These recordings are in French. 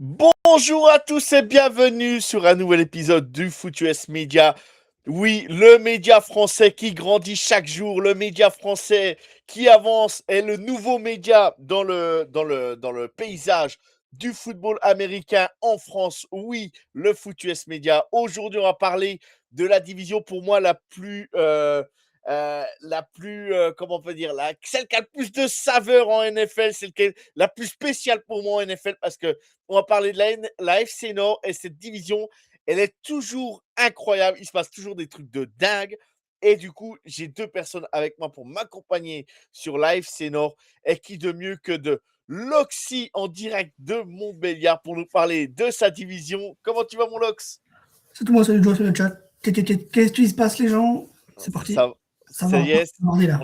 Bonjour à tous et bienvenue sur un nouvel épisode du Foot US Media. Oui, le média français qui grandit chaque jour, le média français qui avance est le nouveau média dans le paysage du football américain en France. Oui, le Foot US Media. Aujourd'hui, on va parler de la division pour moi comment on peut dire, celle qui a le plus de saveur en NFL, celle qui est la plus spéciale pour moi en NFL parce que on va parler de la FC Nord et cette division, elle est toujours incroyable. Il se passe toujours des trucs de dingue. Et du coup, j'ai deux personnes avec moi pour m'accompagner sur la FC Nord. Et qui de mieux que de Loxy en direct de Montbéliard pour nous parler de sa division. Comment tu vas, mon Lox? C'est tout moi, salut Joe sur le chat. Qu'est-ce qui se passe, les gens? C'est parti. Ça, Ça ça va, y est, on est là.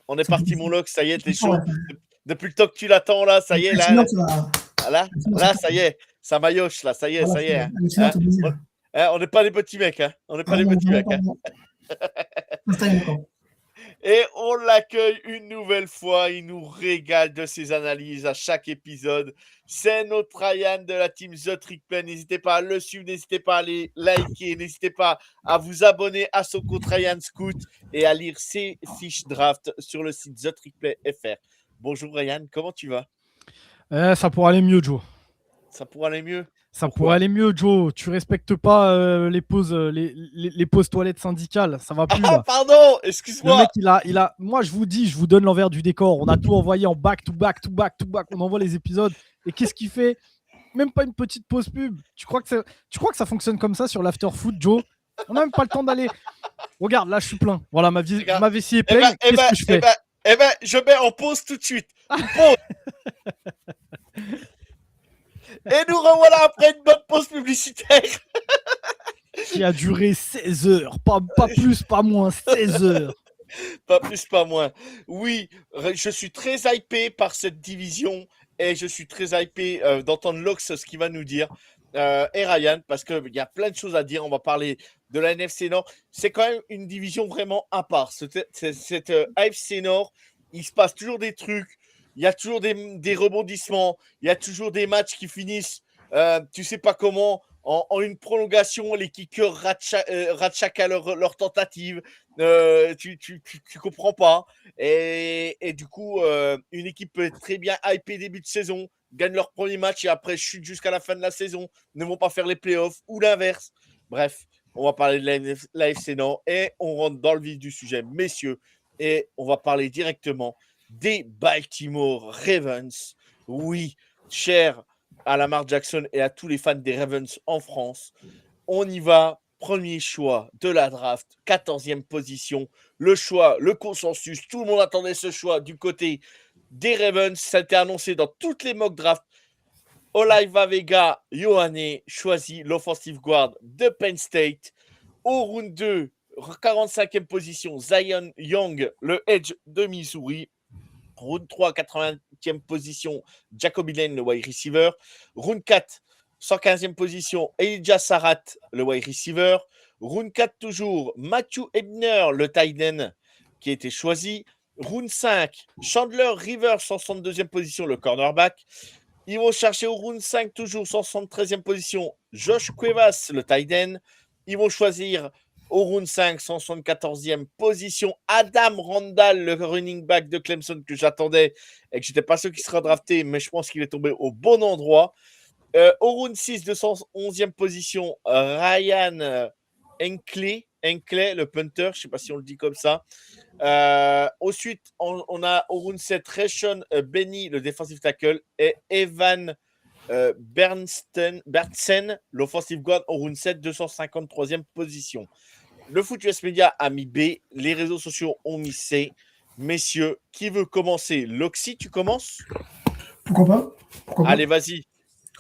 on est C'est parti, mon Lox. Ça y est, t'es ouais. chaud. Depuis le temps que tu l'attends, là, ça y est, Sinon, là, ça va. là, ça y est, ça maillotche, là, ça y est, Voilà, ça y est. Hein. sinon, Hein? ça veut dire. On n'est pas des petits mecs, hein. On n'est pas Ah des non, petits vraiment mecs, pas. hein. Non. Ça y est encore. Et on l'accueille une nouvelle fois. Il nous régale de ses analyses à chaque épisode. C'est notre Ryan de la team The Trick Play. N'hésitez pas à le suivre, n'hésitez pas à les liker, n'hésitez pas à vous abonner à son compte Ryan Scoot et à lire ses fiches draft sur le site The Trick Play FR. Bonjour Ryan, comment tu vas? Ça pourrait aller mieux, Joe. Ça pourrait aller mieux? Ça pourrait Pourquoi? aller mieux, Joe. Tu respectes pas les pauses, les pauses toilettes syndicales. Ça va plus, Ah, là. pardon, Le excuse-moi. mec, Moi, je vous dis, je vous donne l'envers du décor. On a tout envoyé en back to back to back to back. On envoie les épisodes. Et qu'est-ce qu'il fait? Même pas une petite pause pub. Tu crois que ça fonctionne comme ça sur l'after foot, Joe? On n'a même pas le temps d'aller. Regarde, là, je suis plein. Voilà, ma vessie est pleine. Qu'est-ce que je fais? Je mets en pause tout de suite. Pause. Et nous revoilà après une bonne pause publicitaire. Qui a duré 16 heures. Pas plus, pas moins. 16 heures. Pas plus, pas moins. Oui, je suis très hypé par cette division et je suis très hypé d'entendre Lox ce qu'il va nous dire. Et Ryan, parce qu'il y a plein de choses à dire. On va parler de la NFC Nord. C'est quand même une division vraiment à part. Cette AFC Nord, il se passe toujours des trucs. Il y a toujours des rebondissements. Il y a toujours des matchs qui finissent, tu sais pas comment, en une prolongation. Les kickers ratent chacun leur tentative. Tu comprends pas. Et du coup, une équipe peut être très bien hypée début de saison, gagne leur premier match et après chute jusqu'à la fin de la saison, ne vont pas faire les playoffs ou l'inverse. Bref, on va parler de l'AFC Nord et on rentre dans le vif du sujet, messieurs. Et on va parler directement des Baltimore Ravens. Oui, cher à Lamar Jackson et à tous les fans des Ravens en France. On y va. Premier choix de la draft, 14e position. Le choix, le consensus, tout le monde attendait ce choix du côté des Ravens. Ça a été annoncé dans toutes les mock drafts. Olaiva Vega Ioane choisit l'offensive guard de Penn State. Au round 2, 45e position, Zion Young, le edge de Missouri. Round 3, 80e position, Jacoby Lane, le wide receiver. Round 4, 115e position, Elijah Sarat, le wide receiver. Round 4 toujours, Matthew Ebner, le tight end, qui a été choisi. Round 5, Chandler Rivers, 162e position, le cornerback. Ils vont chercher au round 5 toujours, 173e position, Josh Cuevas, le tight end. Ils vont choisir au round 5, 174e position, Adam Randall, le running back de Clemson que j'attendais et que je n'étais pas sûr qu'il sera drafté, mais je pense qu'il est tombé au bon endroit. Au round 6, 211e position, Ryan Enkley, le punter, je ne sais pas si on le dit comme ça. Ensuite, on a au round 7, Rayshon Benny, le defensive tackle, et Evan Berntsen, l'offensive guard, au round 7, 253e position. Le Foot US Media a mis B, les réseaux sociaux ont mis C. Messieurs, qui veut commencer? Loxy, tu commences? Pourquoi pas? Allez, vas-y.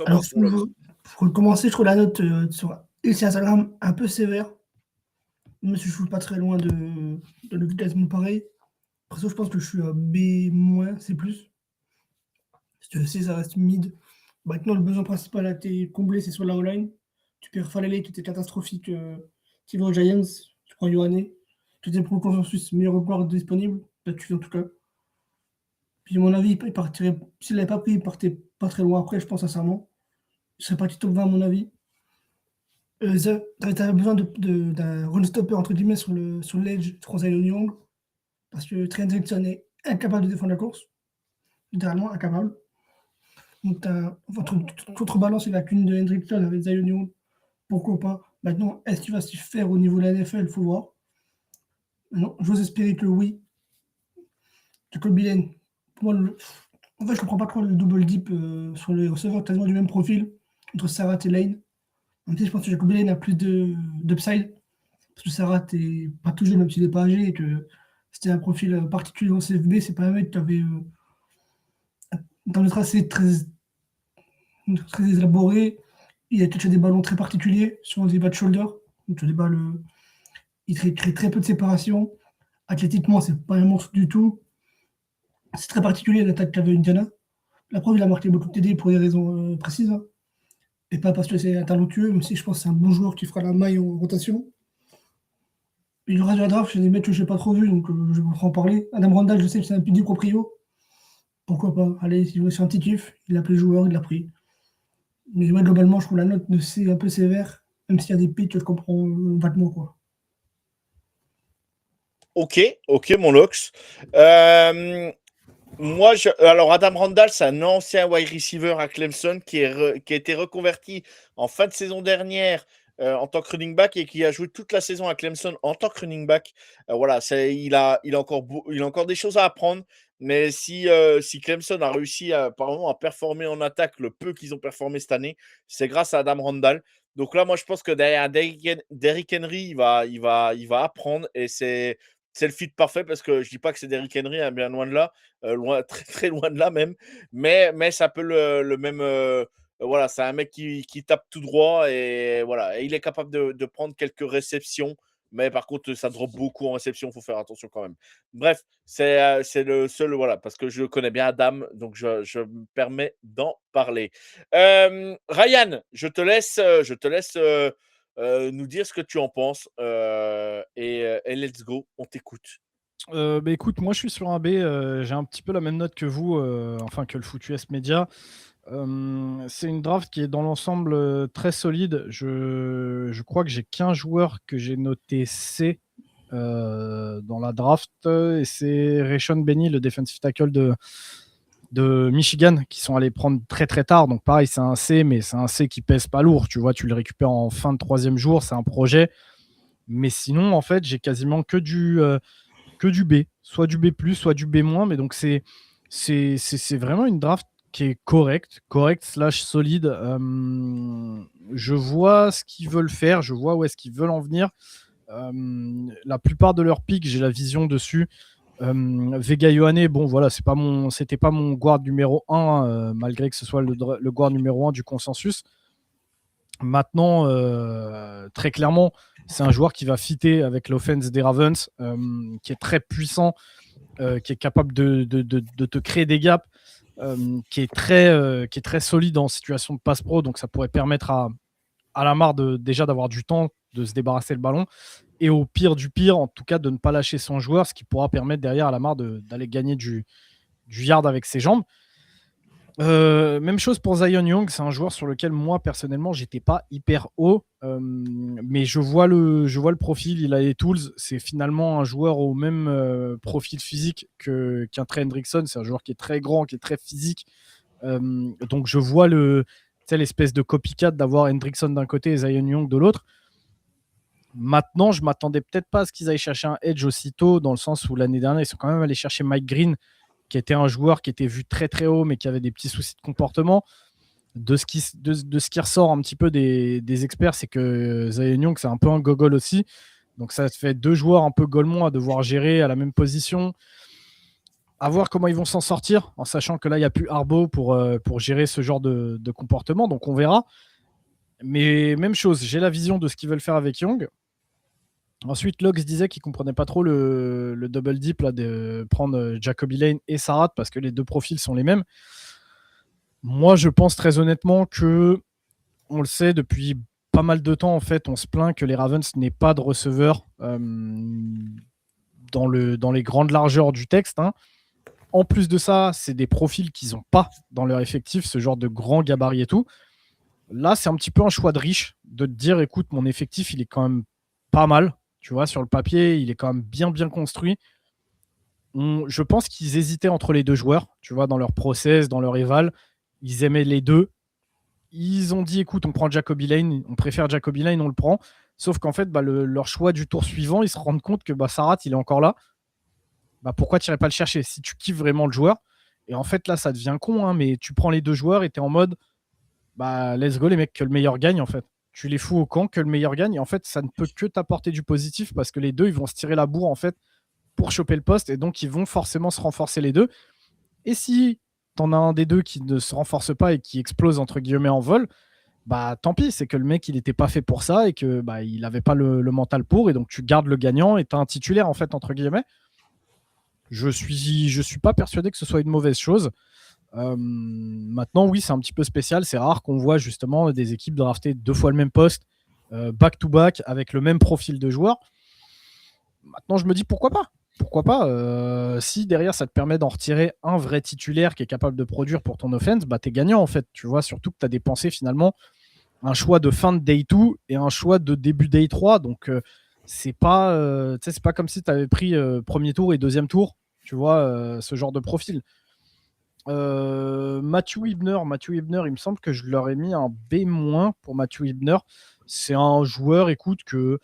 Alors, Commence, mon Lox. pour commencer, je trouve la note sur Instagram un peu sévère. Même si je suis pas très loin de le classement pareil. Après ça, je pense que je suis à B-, C+. Parce que C, ça reste mid. Maintenant, le besoin principal à été comblé, c'est sur la O-line. Tu perds Falele, qui était catastrophique. Tu vas aux Giants, tu prends Ioane. Tu t'es pour le consensus, meilleur joueur disponible. Là-dessus, en tout cas. Puis, à mon avis, il partirait, s'il l'avait pas pris, il partait pas très loin après, je pense sincèrement. il serait parti top 20 à mon avis. T'avais besoin d'un run stopper entre guillemets sur l'edge, je pense à Zion Young, parce que Trey Hendrickson est incapable de défendre la course, littéralement incapable. Donc votre contrebalance, il n'y a qu'une de Hendrickson avec Zion Young, pourquoi pas. Maintenant, est-ce qu'il va s'y faire au niveau de la NFL, il faut voir. Non, j'ose espérer que oui. Jacoby Lane, pour moi, en fait, je comprends pas trop le double dip sur les receveurs quasiment du même profil entre Sarah et Lane. En fait, je pense que Jacoby Lane a plus d'upside parce que Sarah n'est pas tout jeune, même s'il n'est pas âgé, et que c'était un profil particulier en CFB. C'est pas un mec qui avait dans le tracé très élaboré. Il a touché des ballons très particuliers, souvent des bas de shoulder. Donc, des balles, il crée très peu de séparation. Athlétiquement, c'est pas un monstre du tout. C'est très particulier l'attaque qu'avait Indiana. La preuve, il a marqué beaucoup de TD pour des raisons précises. Hein. Et pas parce que c'est un talentueux, même si je pense que c'est un bon joueur qui fera la maille en rotation. Et le reste de la draft, c'est des mecs que je n'ai pas trop vus, donc je vais vous en parler. Adam Randall, je sais que c'est un pilier proprio. Pourquoi pas? Allez, s'il veut faire un petit kiff, il a appelé le joueur, il l'a pris. Mais ouais, globalement, je trouve la note de C un peu sévère, même s'il y a des pics que je comprends vaguement, quoi. Ok, mon Lox. Moi, alors Adam Randall, c'est un ancien wide receiver à Clemson qui a été reconverti en fin de saison dernière en tant que running back et qui a joué toute la saison à Clemson en tant que running back. Voilà, il a encore des choses à apprendre. Mais si Clemson a réussi apparemment à performer en attaque le peu qu'ils ont performé cette année, c'est grâce à Adam Randall. Donc là, moi, je pense que derrière Derrick Henry, il va apprendre et c'est le fit parfait parce que je dis pas que c'est Derrick Henry, hein, bien loin de là, loin, très, très loin de là même, mais ça peut le même. Voilà, c'est un mec qui tape tout droit et voilà, et il est capable de prendre quelques réceptions, mais par contre, ça drop beaucoup en réception, il faut faire attention quand même. Bref, c'est le seul, voilà, parce que je connais bien Adam, donc je me permets d'en parler. Ryan, je te laisse nous dire ce que tu en penses et let's go, on t'écoute. Écoute, moi je suis sur un B, j'ai un petit peu la même note que vous, enfin que le FootUS Media. C'est une draft qui est dans l'ensemble très solide. Je crois que j'ai qu'un joueur que j'ai noté C dans la draft, et c'est Rayshon Benny, le defensive tackle de Michigan, qui sont allés prendre très très tard. Donc pareil, c'est un C, mais c'est un C qui pèse pas lourd. Tu vois, tu le récupères en fin de 3e jour, c'est un projet. Mais sinon, en fait, j'ai quasiment que du B, soit du B+, soit du B-, mais donc c'est vraiment une draft qui est correcte / solide. Je vois ce qu'ils veulent faire, je vois où est-ce qu'ils veulent en venir. La plupart de leurs picks, j'ai la vision dessus. Vega Ioane, bon voilà, c'était pas mon guard numéro 1, malgré que ce soit le guard numéro 1 du consensus. Maintenant, très clairement, c'est un joueur qui va fitter avec l'offense des Ravens, qui est très puissant, qui est capable de te créer des gaps, qui est très solide en situation de passe pro. Donc ça pourrait permettre à Lamar déjà d'avoir du temps, de se débarrasser le ballon, et au pire du pire, en tout cas, de ne pas lâcher son joueur, ce qui pourra permettre derrière à Lamar d'aller gagner du yard avec ses jambes. Même chose pour Zion Young, c'est un joueur sur lequel moi personnellement j'étais pas hyper haut, mais je vois le profil, il a les tools, c'est finalement un joueur au même profil physique qu'un Trey Hendrickson, c'est un joueur qui est très grand, qui est très physique, donc je vois l'espèce de copycat d'avoir Hendrickson d'un côté et Zion Young de l'autre. Maintenant, je m'attendais peut-être pas à ce qu'ils aillent chercher un edge aussitôt, dans le sens où l'année dernière ils sont quand même allés chercher Mike Green, qui était un joueur qui était vu très très haut, mais qui avait des petits soucis de comportement. De ce qui ressort un petit peu des experts, c'est que Zion Young, c'est un peu un gogol aussi. Donc ça fait 2 joueurs un peu golemons à devoir gérer à la même position. À voir comment ils vont s'en sortir, en sachant que là, il n'y a plus Harbaugh pour gérer ce genre de comportement. Donc on verra. Mais même chose, j'ai la vision de ce qu'ils veulent faire avec Young. Ensuite, Lox disait qu'il ne comprenait pas trop le double dip là, de prendre Jacoby Lane et Sarrat parce que les 2 profils sont les mêmes. Moi, je pense très honnêtement que, on le sait depuis pas mal de temps, en fait, on se plaint que les Ravens n'aient pas de receveur dans les grandes largeurs du texte. Hein. En plus de ça, c'est des profils qu'ils n'ont pas dans leur effectif, ce genre de grand gabarit et tout. Là, c'est un petit peu un choix de riche de te dire, écoute, mon effectif, il est quand même pas mal. Tu vois, sur le papier, il est quand même bien construit. Je pense qu'ils hésitaient entre les deux joueurs, tu vois, dans leur process, dans leur éval. Ils aimaient les deux. Ils ont dit, écoute, on prend Jacoby Lane, on préfère Jacoby Lane, on le prend. Sauf qu'en fait, leur choix du tour suivant, ils se rendent compte que Sarat, il est encore là. Pourquoi tu n'irais pas le chercher si tu kiffes vraiment le joueur? Et en fait, là, ça devient con, hein, mais tu prends les deux joueurs et tu es en mode, let's go les mecs, que le meilleur gagne en fait. Tu les fous au camp, que le meilleur gagne. Et en fait, ça ne peut que t'apporter du positif parce que les deux, ils vont se tirer la bourre en fait pour choper le poste et donc ils vont forcément se renforcer les deux. Et si t'en as un des deux qui ne se renforce pas et qui explose entre guillemets en vol, tant pis, c'est que le mec il n'était pas fait pour ça et que il n'avait pas le mental pour, et donc tu gardes le gagnant et t'as un titulaire en fait entre guillemets. Je suis pas persuadé que ce soit une mauvaise chose. Maintenant, oui, c'est un petit peu spécial. C'est rare qu'on voit justement des équipes drafter 2 fois le même poste, back-to-back, avec le même profil de joueur. Maintenant, je me dis pourquoi pas. Pourquoi pas si derrière ça te permet d'en retirer un vrai titulaire qui est capable de produire pour ton offense, t'es gagnant en fait. Tu vois, surtout que tu as dépensé finalement un choix de fin de day 2 et un choix de début day 3. Donc, c'est pas comme si tu avais pris premier tour et deuxième tour, tu vois, ce genre de profil. Matthew Ibner, il me semble que je leur ai mis un B- pour Matthew Ibner. C'est un joueur, écoute, que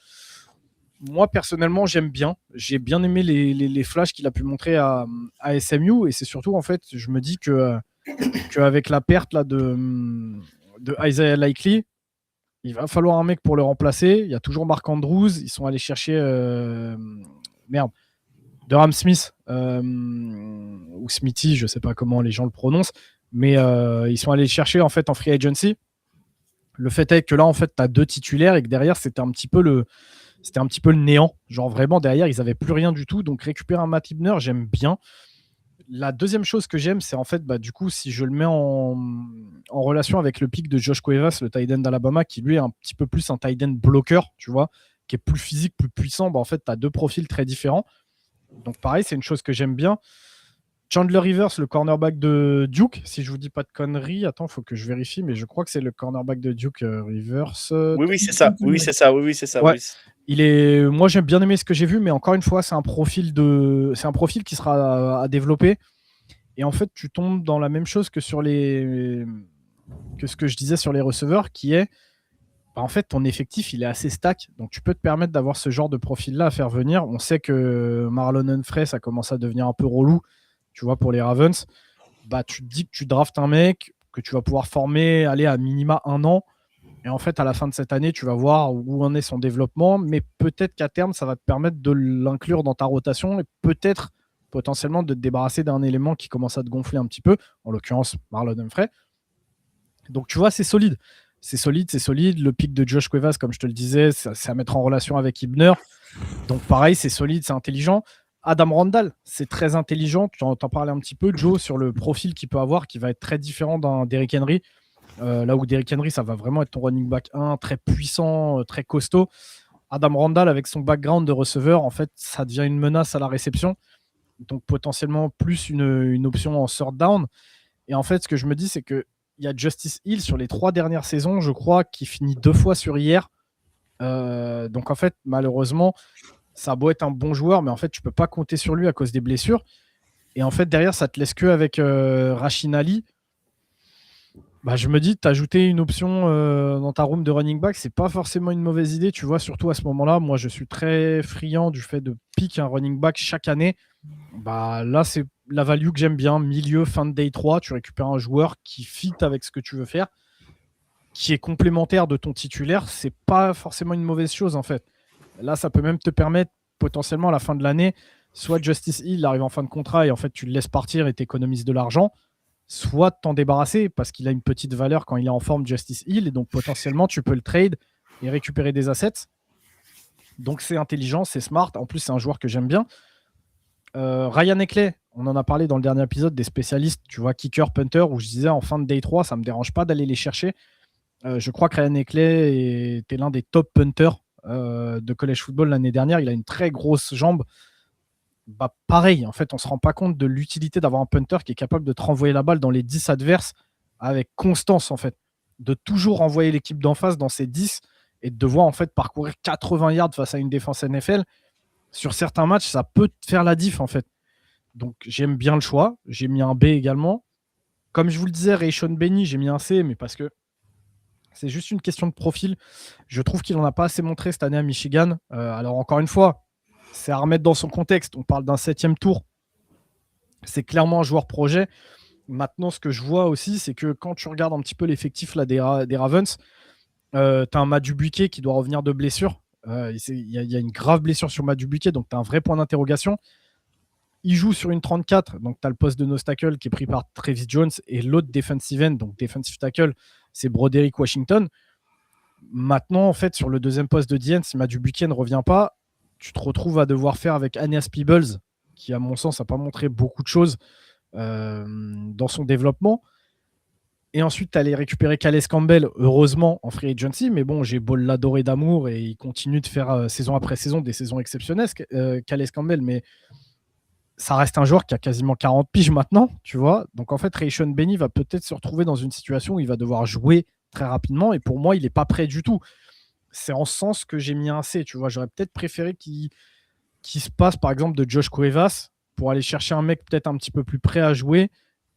moi personnellement j'aime bien. J'ai bien aimé les flashs qu'il a pu montrer à SMU, et c'est surtout en fait, je me dis que avec la perte là de Isaiah Likely, il va falloir un mec pour le remplacer. Il y a toujours Mark Andrews. Ils sont allés chercher Durham Smith ou Smithy, je sais pas comment les gens le prononcent, mais ils sont allés le chercher en fait en free agency. Le fait est que là en fait tu as 2 titulaires et que derrière c'était un petit peu le néant. Genre vraiment derrière ils avaient plus rien du tout. Donc récupérer un Matt Ibner, j'aime bien. La deuxième chose que j'aime, c'est en fait, du coup, si je le mets en relation avec le pic de Josh Cuevas, le tight end d'Alabama, qui lui est un petit peu plus un tight end bloqueur, tu vois, qui est plus physique, plus puissant, en fait, tu as 2 profils très différents. Donc pareil, c'est une chose que j'aime bien. Chandler Rivers, le cornerback de Duke, si je vous dis pas de conneries, attends, il faut que je vérifie, mais je crois que c'est le cornerback de Duke, Rivers. Oui, c'est ça. Oui, c'est ça. Oui, c'est ça. Ouais. Oui. Moi, j'aime bien aimer ce que j'ai vu, mais encore une fois, c'est un profil qui sera à développer. Et en fait, tu tombes dans la même chose que ce que je disais sur les receveurs, qui est, en fait, ton effectif, il est assez stack. Donc, tu peux te permettre d'avoir ce genre de profil-là à faire venir. On sait que Marlon Humphrey, ça commence à devenir un peu relou, tu vois, pour les Ravens. Tu te dis que tu draftes un mec que tu vas pouvoir former, aller à minima 1 an. Et en fait, à la fin de cette année, tu vas voir où en est son développement. Mais peut-être qu'à terme, ça va te permettre de l'inclure dans ta rotation et peut-être potentiellement de te débarrasser d'un élément qui commence à te gonfler un petit peu, en l'occurrence Marlon Humphrey. Donc tu vois, c'est solide. C'est solide. Le pic de Josh Cuevas, comme je te le disais, c'est à mettre en relation avec Ibner. Donc pareil, c'est solide, c'est intelligent. Adam Randall, c'est très intelligent. Tu en parlais un petit peu, Joe, sur le profil qu'il peut avoir, qui va être très différent d'un Derrick Henry. Là où Derrick Henry, ça va vraiment être ton running back 1, très puissant, très costaud. Adam Randall, avec son background de receveur, en fait, ça devient une menace à la réception. Donc potentiellement plus une option en third down. Et en fait, ce que je me dis, c'est qu'il y a Justice Hill sur les 3 dernières saisons, je crois, qui finit 2 fois sur hier. Donc en fait, malheureusement, ça a beau être un bon joueur, mais en fait, tu peux pas compter sur lui à cause des blessures. Et en fait, derrière, ça te laisse que avec Rasheen Ali. Je me dis, t'ajouter une option dans ta room de running back, c'est pas forcément une mauvaise idée, tu vois, surtout à ce moment-là. Moi, je suis très friand du fait de pick un running back chaque année. Là, c'est la value que j'aime bien. Milieu, fin de day 3, tu récupères un joueur qui fit avec ce que tu veux faire, qui est complémentaire de ton titulaire. C'est pas forcément une mauvaise chose, en fait. Là, ça peut même te permettre, potentiellement, à la fin de l'année, soit Justice Hill arrive en fin de contrat et en fait, tu le laisses partir et t'économises de l'argent, soit t'en débarrasser parce qu'il a une petite valeur quand il est en forme, Justice Hill, et donc potentiellement, tu peux le trade et récupérer des assets. Donc, c'est intelligent, c'est smart. En plus, c'est un joueur que j'aime bien. Ryan Eckley, on en a parlé dans le dernier épisode des spécialistes, tu vois, kicker, punter, où je disais en fin de day 3, ça ne me dérange pas d'aller les chercher. Je crois que Ryan Eckley était l'un des top punters de college football l'année dernière. Il a une très grosse jambe. Pareil, en fait, on ne se rend pas compte de l'utilité d'avoir un punter qui est capable de te renvoyer la balle dans les 10 adverses avec constance, en fait. de toujours envoyer l'équipe d'en face dans ses 10 et de devoir en fait parcourir 80 yards face à une défense NFL. Sur certains matchs, ça peut te faire la diff en fait. Donc j'aime bien le choix. J'ai mis un B également. Comme je vous le disais, Rayshon Benny, j'ai mis un C, mais parce que c'est juste une question de profil. Je trouve qu'il n'en a pas assez montré cette année à Michigan. Alors encore une fois, c'est à remettre dans son contexte. On parle d'un 7e tour. C'est clairement un joueur projet. Maintenant, ce que je vois aussi, c'est que quand tu regardes un petit peu l'effectif là, des Ravens, tu as un Madubuike qui doit revenir de blessure. Il y a une grave blessure sur Madubuike, donc tu as un vrai point d'interrogation. Il joue sur une 34, donc tu as le poste de nose tackle qui est pris par Travis Jones et l'autre defensive end, donc defensive tackle, c'est Broderick Washington. Maintenant, en fait, sur le deuxième poste de DN, si Madubuike ne revient pas, tu te retrouves à devoir faire avec Aeneas Peebles, qui, à mon sens, n'a pas montré beaucoup de choses dans son développement. Et ensuite, tu allais récupérer Calais Campbell, heureusement, en free agency. Mais bon, j'ai beau l'adorer d'amour et il continue de faire saison après saison des saisons exceptionnelles, Calais Campbell. Mais ça reste un joueur qui a quasiment 40 piges maintenant, tu vois. Donc en fait, Rayshon Benny va peut-être se retrouver dans une situation où il va devoir jouer très rapidement. Et pour moi, il n'est pas prêt du tout. C'est en ce sens que j'ai mis un C, tu vois. J'aurais peut-être préféré qu'il se passe, par exemple, de Josh Cuevas pour aller chercher un mec peut-être un petit peu plus prêt à jouer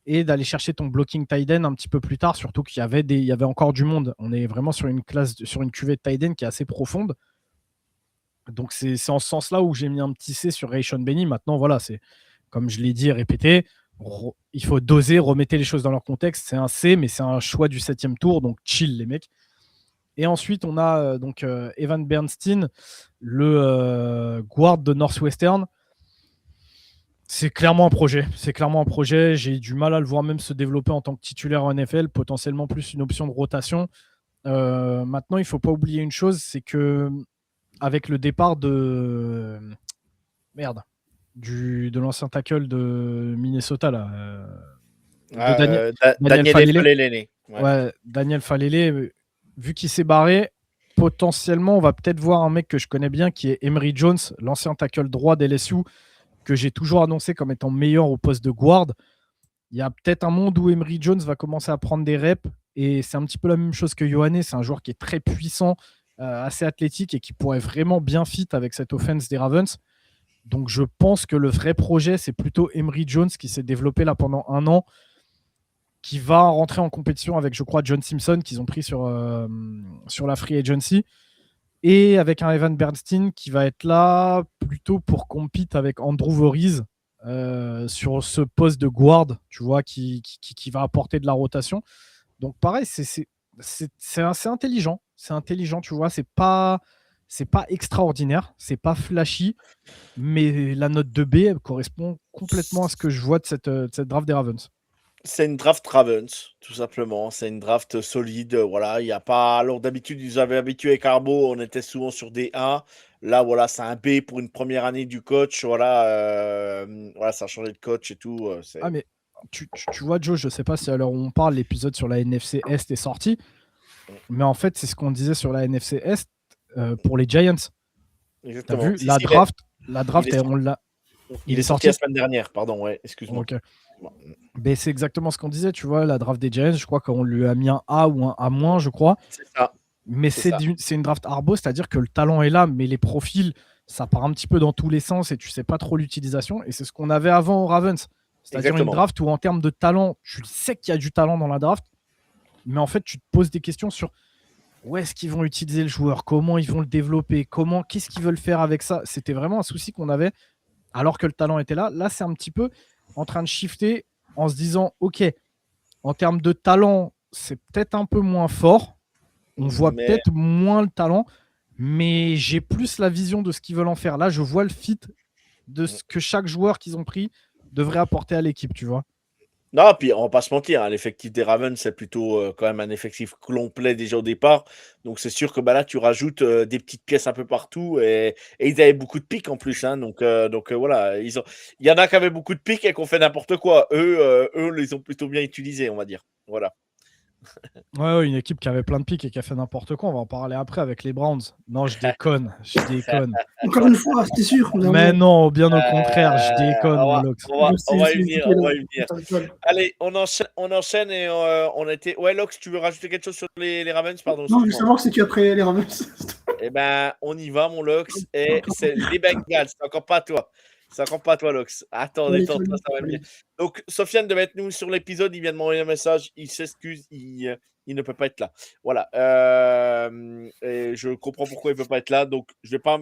et d'aller chercher ton blocking tight end un petit peu plus tard, surtout qu'il y avait encore du monde. On est vraiment sur une cuvée de tight end qui est assez profonde. Donc c'est en ce sens-là où j'ai mis un petit C sur Rayshon Benny. Maintenant, voilà, c'est comme je l'ai dit et répété, il faut doser, remettez les choses dans leur contexte. C'est un C, mais c'est un choix du 7e tour, donc chill les mecs. Et ensuite, on a Evan Bernstein, le guard de Northwestern. C'est clairement un projet. J'ai du mal à le voir même se développer en tant que titulaire en NFL, potentiellement plus une option de rotation. Maintenant, il ne faut pas oublier une chose, c'est que avec le départ de l'ancien tackle de Minnesota là, Daniel Falele. Ouais, Daniel Falele, vu qu'il s'est barré, potentiellement, on va peut-être voir un mec que je connais bien qui est Emory Jones, l'ancien tackle droit d'LSU, que j'ai toujours annoncé comme étant meilleur au poste de guard. Il y a peut-être un monde où Emory Jones va commencer à prendre des reps et c'est un petit peu la même chose que Ioane. C'est un joueur qui est très puissant, assez athlétique et qui pourrait vraiment bien fit avec cette offense des Ravens. Donc je pense que le vrai projet, c'est plutôt Emory Jones qui s'est développé là pendant un an, qui va rentrer en compétition avec, je crois, John Simpson qu'ils ont pris sur la free agency. Et avec un Evan Bernstein qui va être là plutôt pour compete avec Andrew Voorhees sur ce poste de guard, tu vois, qui va apporter de la rotation. Donc pareil, c'est assez intelligent. C'est intelligent, tu vois, c'est pas extraordinaire, c'est pas flashy, mais la note de B elle correspond complètement à ce que je vois de cette draft des Ravens. C'est une draft Ravens, tout simplement. C'est une draft solide. Voilà, il y a pas. Alors d'habitude, ils avaient habitué avec Arbo, on était souvent sur des A. Là, voilà, c'est un B pour une première année du coach. Voilà, voilà, ça a changé de coach et tout. Ah mais tu vois, Joe, je sais pas si à l'heure où on parle, l'épisode sur la NFC Est est sorti, mais en fait, c'est ce qu'on disait sur la NFC Est pour les Giants. T'as vu Si, la si, draft, on l'a. il est sorti la semaine dernière, pardon, ouais, excuse-moi. Ok. Ben, c'est exactement ce qu'on disait, tu vois, la draft des Giants, je crois qu'on lui a mis un A ou un A-, je crois. C'est ça. Mais c'est une draft Arbo, c'est-à-dire que le talent est là, mais les profils, ça part un petit peu dans tous les sens et tu sais pas trop l'utilisation. Et c'est ce qu'on avait avant au Ravens. C'est-à-dire une draft où en termes de talent, tu sais qu'il y a du talent dans la draft, mais en fait, tu te poses des questions sur où est-ce qu'ils vont utiliser le joueur, comment ils vont le développer, qu'est-ce qu'ils veulent faire avec ça. C'était vraiment un souci qu'on avait alors que le talent était là. Là, c'est un petit peu en train de shifter en se disant, OK, en termes de talent, c'est peut-être un peu moins fort. On voit peut-être moins le talent, mais j'ai plus la vision de ce qu'ils veulent en faire. Là, je vois le fit de ce que chaque joueur qu'ils ont pris devrait apporter à l'équipe, tu vois. Non, puis on va pas se mentir, hein, l'effectif des Ravens, c'est plutôt quand même un effectif complet déjà au départ. Donc c'est sûr que là, tu rajoutes des petites pièces un peu partout et ils avaient beaucoup de pics en plus. Hein, donc voilà, il y en a qui avaient beaucoup de pics et qui ont fait n'importe quoi. Eux, ils ont plutôt bien utilisé, on va dire. Voilà. Ouais, une équipe qui avait plein de pics et qui a fait n'importe quoi. On va en parler après avec les Browns. Non, je déconne. Je déconne. Encore une fois, c'était sûr. Mais non, bien au contraire, je déconne, mon Lox. On va y venir. On va y venir. Allez, on enchaîne et on était. Ouais, Lox, tu veux rajouter quelque chose sur les Ravens? Pardon. Non, je veux savoir si tu as pris les Ravens. Eh ben, on y va, mon Lox. Et c'est les Bengals. C'est encore pas toi. C'est encore pas toi, Lox. Attends, détends-toi, ça va venir. Donc, Sofiane devait être nous sur l'épisode. Il vient de m'envoyer un message. Il s'excuse. Il ne peut pas être là. Voilà. Et je comprends pourquoi il ne peut pas être là. Donc, je ne vais pas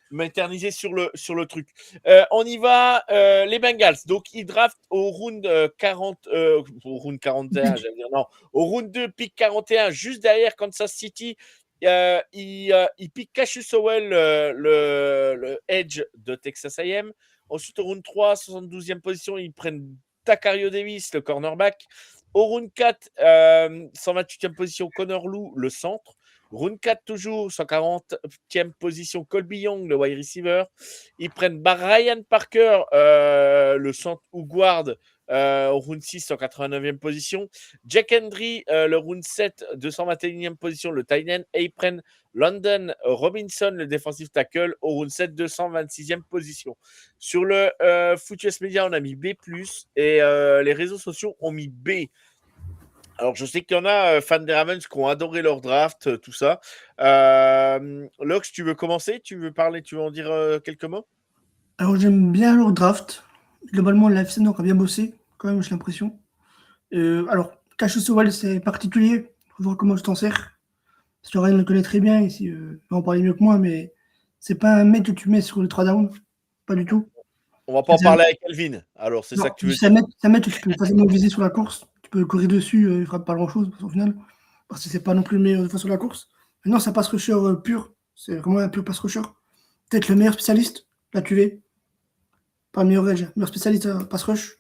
m'éterniser sur le truc. On y va. Les Bengals. Donc, ils draftent au round 40. Au round 41, j'allais dire. Non. Au round 2, pick 41, juste derrière Kansas City. Il pique Cassius Howell, le edge de Texas A&M. Ensuite, au round 3, 72e position, ils prennent Takario Davis, le cornerback. Au round 4, 128e position, Connor Lew, le centre. Round 4, toujours, 140e position, Colby Young, le wide receiver. Ils prennent Ryan Parker, le centre ou guard, au round 6, 189e position. Jack Hendry, le round 7, 221e position, le tight end. Et ils prennent London Robinson, le defensive tackle, au round 7, 226e position. Sur le Foot US Media, on a mis B+, et les réseaux sociaux ont mis B. Alors, je sais qu'il y en a fans des Ravens qui ont adoré leur draft, tout ça. Lox, tu veux commencer? Tu veux parler? Tu veux en dire quelques mots? Alors, j'aime bien leur draft. Globalement, la FC Nord a bien bossé, quand même, j'ai l'impression. Alors, Cassius Howell, c'est particulier. Il faut voir comment je t'en sers. Parce que Ryan le connaît très bien, ici, il va en parler mieux que moi, mais c'est pas un mec que tu mets sur le 3 down. Pas du tout. On va pas en parler avec Elvin. Alors, c'est ça que tu veux C'est dire. un mec que tu peux facilement viser sur la course. Tu peux courir dessus, il fera pas grand-chose, au final. Parce que c'est pas non plus le meilleur de fois sur la course. Mais non, c'est un pass rusher pur. C'est vraiment un pur pass rusher. Peut-être le meilleur spécialiste, là tu l'es. Pas le meilleur edge, meilleur spécialiste pass rush.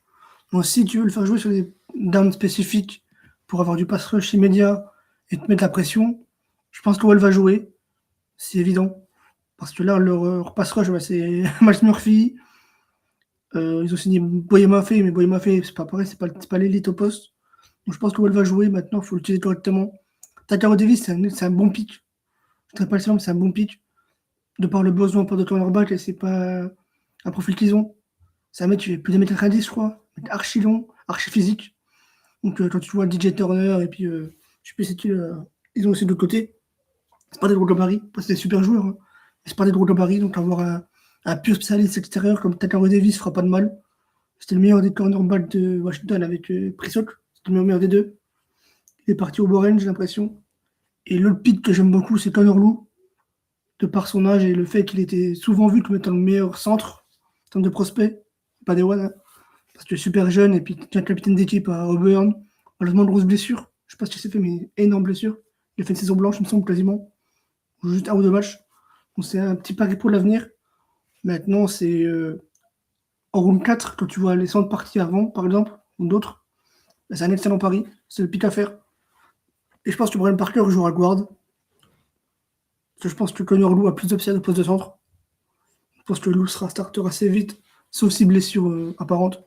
Donc si tu veux le faire jouer sur des downs spécifiques pour avoir du pass rush immédiat et te mettre la pression, je pense que Howell va jouer. C'est évident. Parce que là, leur pass rush, c'est Miles Murphy. Ils ont signé Boye Maffé, mais Boye Maffé, c'est pas pareil, c'est pas l'élite au poste. Donc je pense que Howell va jouer. Maintenant, il faut l'utiliser correctement. Takaro Davis, c'est un bon pick. Je ne dirais pas le seul, mais c'est un bon pick. De par le besoin pour de cornerback, et c'est pas un profil qu'ils ont. C'est un mec qui fait plus de 1m90, je crois. Archi long, archi physique. Donc quand tu vois DJ Turner et puis je sais plus c'est qui, ils ont aussi de l'autre côté. C'est pas des gros gabarits, c'est des super joueurs. Hein. C'est pas des gros gabarits, donc avoir un pur spécialiste extérieur comme Takaro Davis fera pas de mal. C'était le meilleur des cornerbacks de Washington avec Prisok. C'était le meilleur des deux. Il est parti au Warren, j'ai l'impression. Et l'autre pick que j'aime beaucoup, c'est Connor Lew, de par son âge et le fait qu'il était souvent vu comme étant le meilleur centre en termes de prospect, pas des one, hein, parce que tu es super jeune et puis tu es capitaine d'équipe à Auburn. Malheureusement, grosse blessure. Je sais pas ce qu'il s'est fait, mais énorme blessure. Il a fait une saison blanche, il me semble, quasiment. Ou juste un ou deux matchs. Donc c'est un petit pari pour l'avenir. Maintenant, c'est en round 4, quand tu vois les centres partis avant, par exemple, ou d'autres, c'est un excellent pari. C'est le pic à faire. Et je pense que Brian Parker jouera guard. Parce que je pense que Connor Lew a plus d'upside au poste de centre. Je pense que Lew sera starter assez vite, sauf si blessure apparente.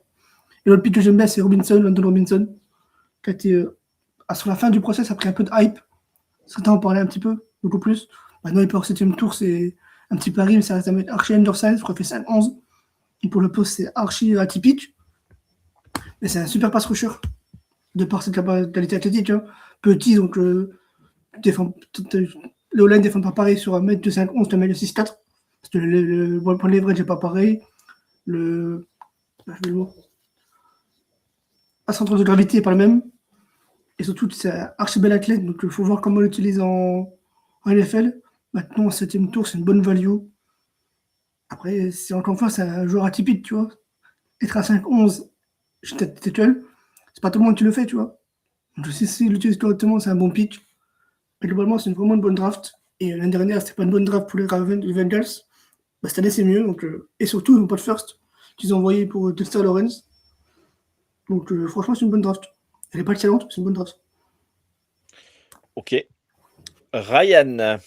Et l'autre pick que j'aime bien, c'est London Robinson, qui a été, sur la fin du process, a pris un peu de hype. Certains en parlaient un petit peu, beaucoup plus. Maintenant, il part au 7ème tour, c'est un petit pari, mais ça reste un mec archi undersize, je crois qu'il fait 5-11. Et pour le poste, c'est archi atypique. Mais c'est un super pass rusher, de par cette qualité athlétique. Hein. Petit, donc le O-line ne défend pas pareil sur un mec de 5-11, un mec de 6-4. Parce que le point de leverage n'est pas pareil. Le centre de gravité n'est pas le même. Et surtout, c'est un archi bel athlète, donc il faut voir comment on l'utilise en NFL. Maintenant, en 7ème tour, c'est une bonne value. Après, c'est encore une fois, c'est un joueur atypique, tu vois. Être à 5-11, c'est pas tout le monde qui le fait, tu vois. Donc, si il l'utilise correctement, c'est un bon pick. Mais globalement, c'est vraiment une bonne draft. Et l'année dernière, c'était pas une bonne draft pour les Bengals. Bah, cette année, c'est mieux. Donc, et surtout, ils n'ont pas de first qu'ils ont envoyé pour Dexter Lawrence. Donc, franchement, c'est une bonne draft. Elle n'est pas excellente, mais c'est une bonne draft. Ok. Ryan.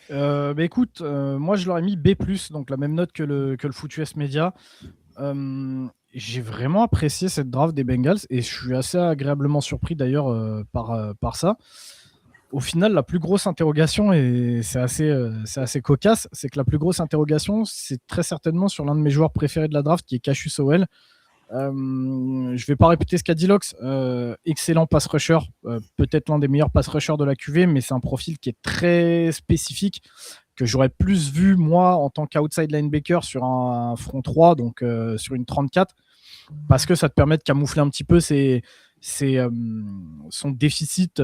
Bah écoute, moi je leur ai mis B+, donc la même note que le Foot US Media. j'ai vraiment apprécié cette draft des Bengals et je suis assez agréablement surpris d'ailleurs par ça. Au final, la plus grosse interrogation, et c'est assez cocasse, c'est que la plus grosse interrogation, c'est très certainement sur l'un de mes joueurs préférés de la draft, qui est Cassius Howell. Je vais pas répéter ce qu'a dit Lox. Excellent pass rusher, peut-être l'un des meilleurs pass rushers de la QV, mais c'est un profil qui est très spécifique, que j'aurais plus vu, moi, en tant qu'outside linebacker sur un front 3, donc sur une 34, parce que ça te permet de camoufler un petit peu son déficit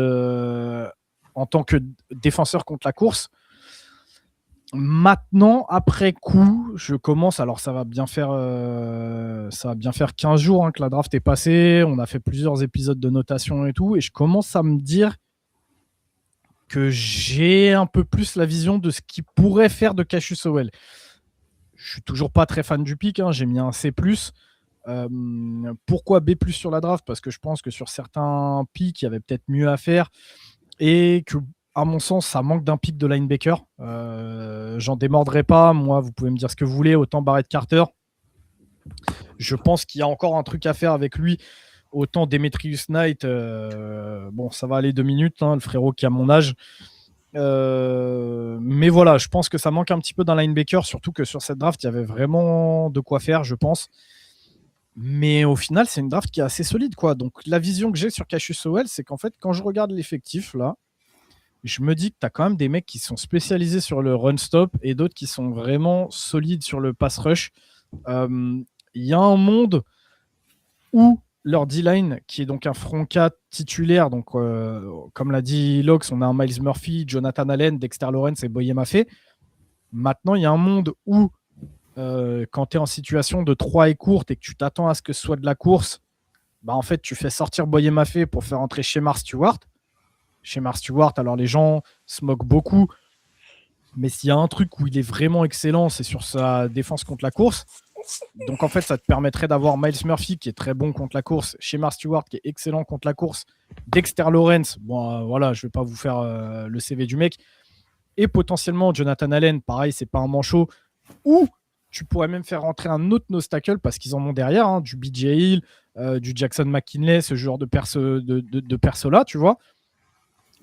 en tant que défenseur contre la course. Maintenant, après coup, je commence. Alors, ça va bien faire 15 jours que la draft est passée. On a fait plusieurs épisodes de notation et tout. Et je commence à me dire que j'ai un peu plus la vision de ce qu'il pourrait faire de Cassius Howell. Je suis toujours pas très fan du pick. J'ai mis un C+. Pourquoi B+ sur la draft? Parce que je pense que sur certains picks, il y avait peut-être mieux à faire. Et que, à mon sens, ça manque d'un pick de linebacker. J'en démordrai pas. Moi, vous pouvez me dire ce que vous voulez. Autant Barrett Carter. Je pense qu'il y a encore un truc à faire avec lui. Autant Demetrius Knight. Bon, ça va aller 2 minutes, le frérot qui a mon âge. Mais voilà, je pense que ça manque un petit peu d'un linebacker. Surtout que sur cette draft, il y avait vraiment de quoi faire, je pense. Mais au final, c'est une draft qui est assez solide, quoi. Donc, la vision que j'ai sur Cassius Howell, c'est qu'en fait, quand je regarde l'effectif, là, je me dis que tu as quand même des mecs qui sont spécialisés sur le run-stop et d'autres qui sont vraiment solides sur le pass-rush. Il y a un monde où leur D-line, qui est donc un front 4 titulaire, donc comme l'a dit Lox, on a un Myles Murphy, Jonathan Allen, Dexter Lawrence et Boye Mafe. Maintenant, il y a un monde où quand tu es en situation de 3 et courte et que tu t'attends à ce que ce soit de la course, en fait, tu fais sortir Boye Mafe pour faire entrer Shemar Stewart. Shemar Stewart, alors les gens se moquent beaucoup, mais s'il y a un truc où il est vraiment excellent, c'est sur sa défense contre la course. Donc en fait, ça te permettrait d'avoir Myles Murphy qui est très bon contre la course, Shemar Stewart qui est excellent contre la course, Dexter Lawrence, voilà, je vais pas vous faire le CV du mec, et potentiellement Jonathan Allen, pareil, c'est pas un manchot, ou tu pourrais même faire rentrer un autre nose tackle parce qu'ils en ont derrière, du BJ Hill, du Jackson McKinley, ce genre de perso-là, tu vois,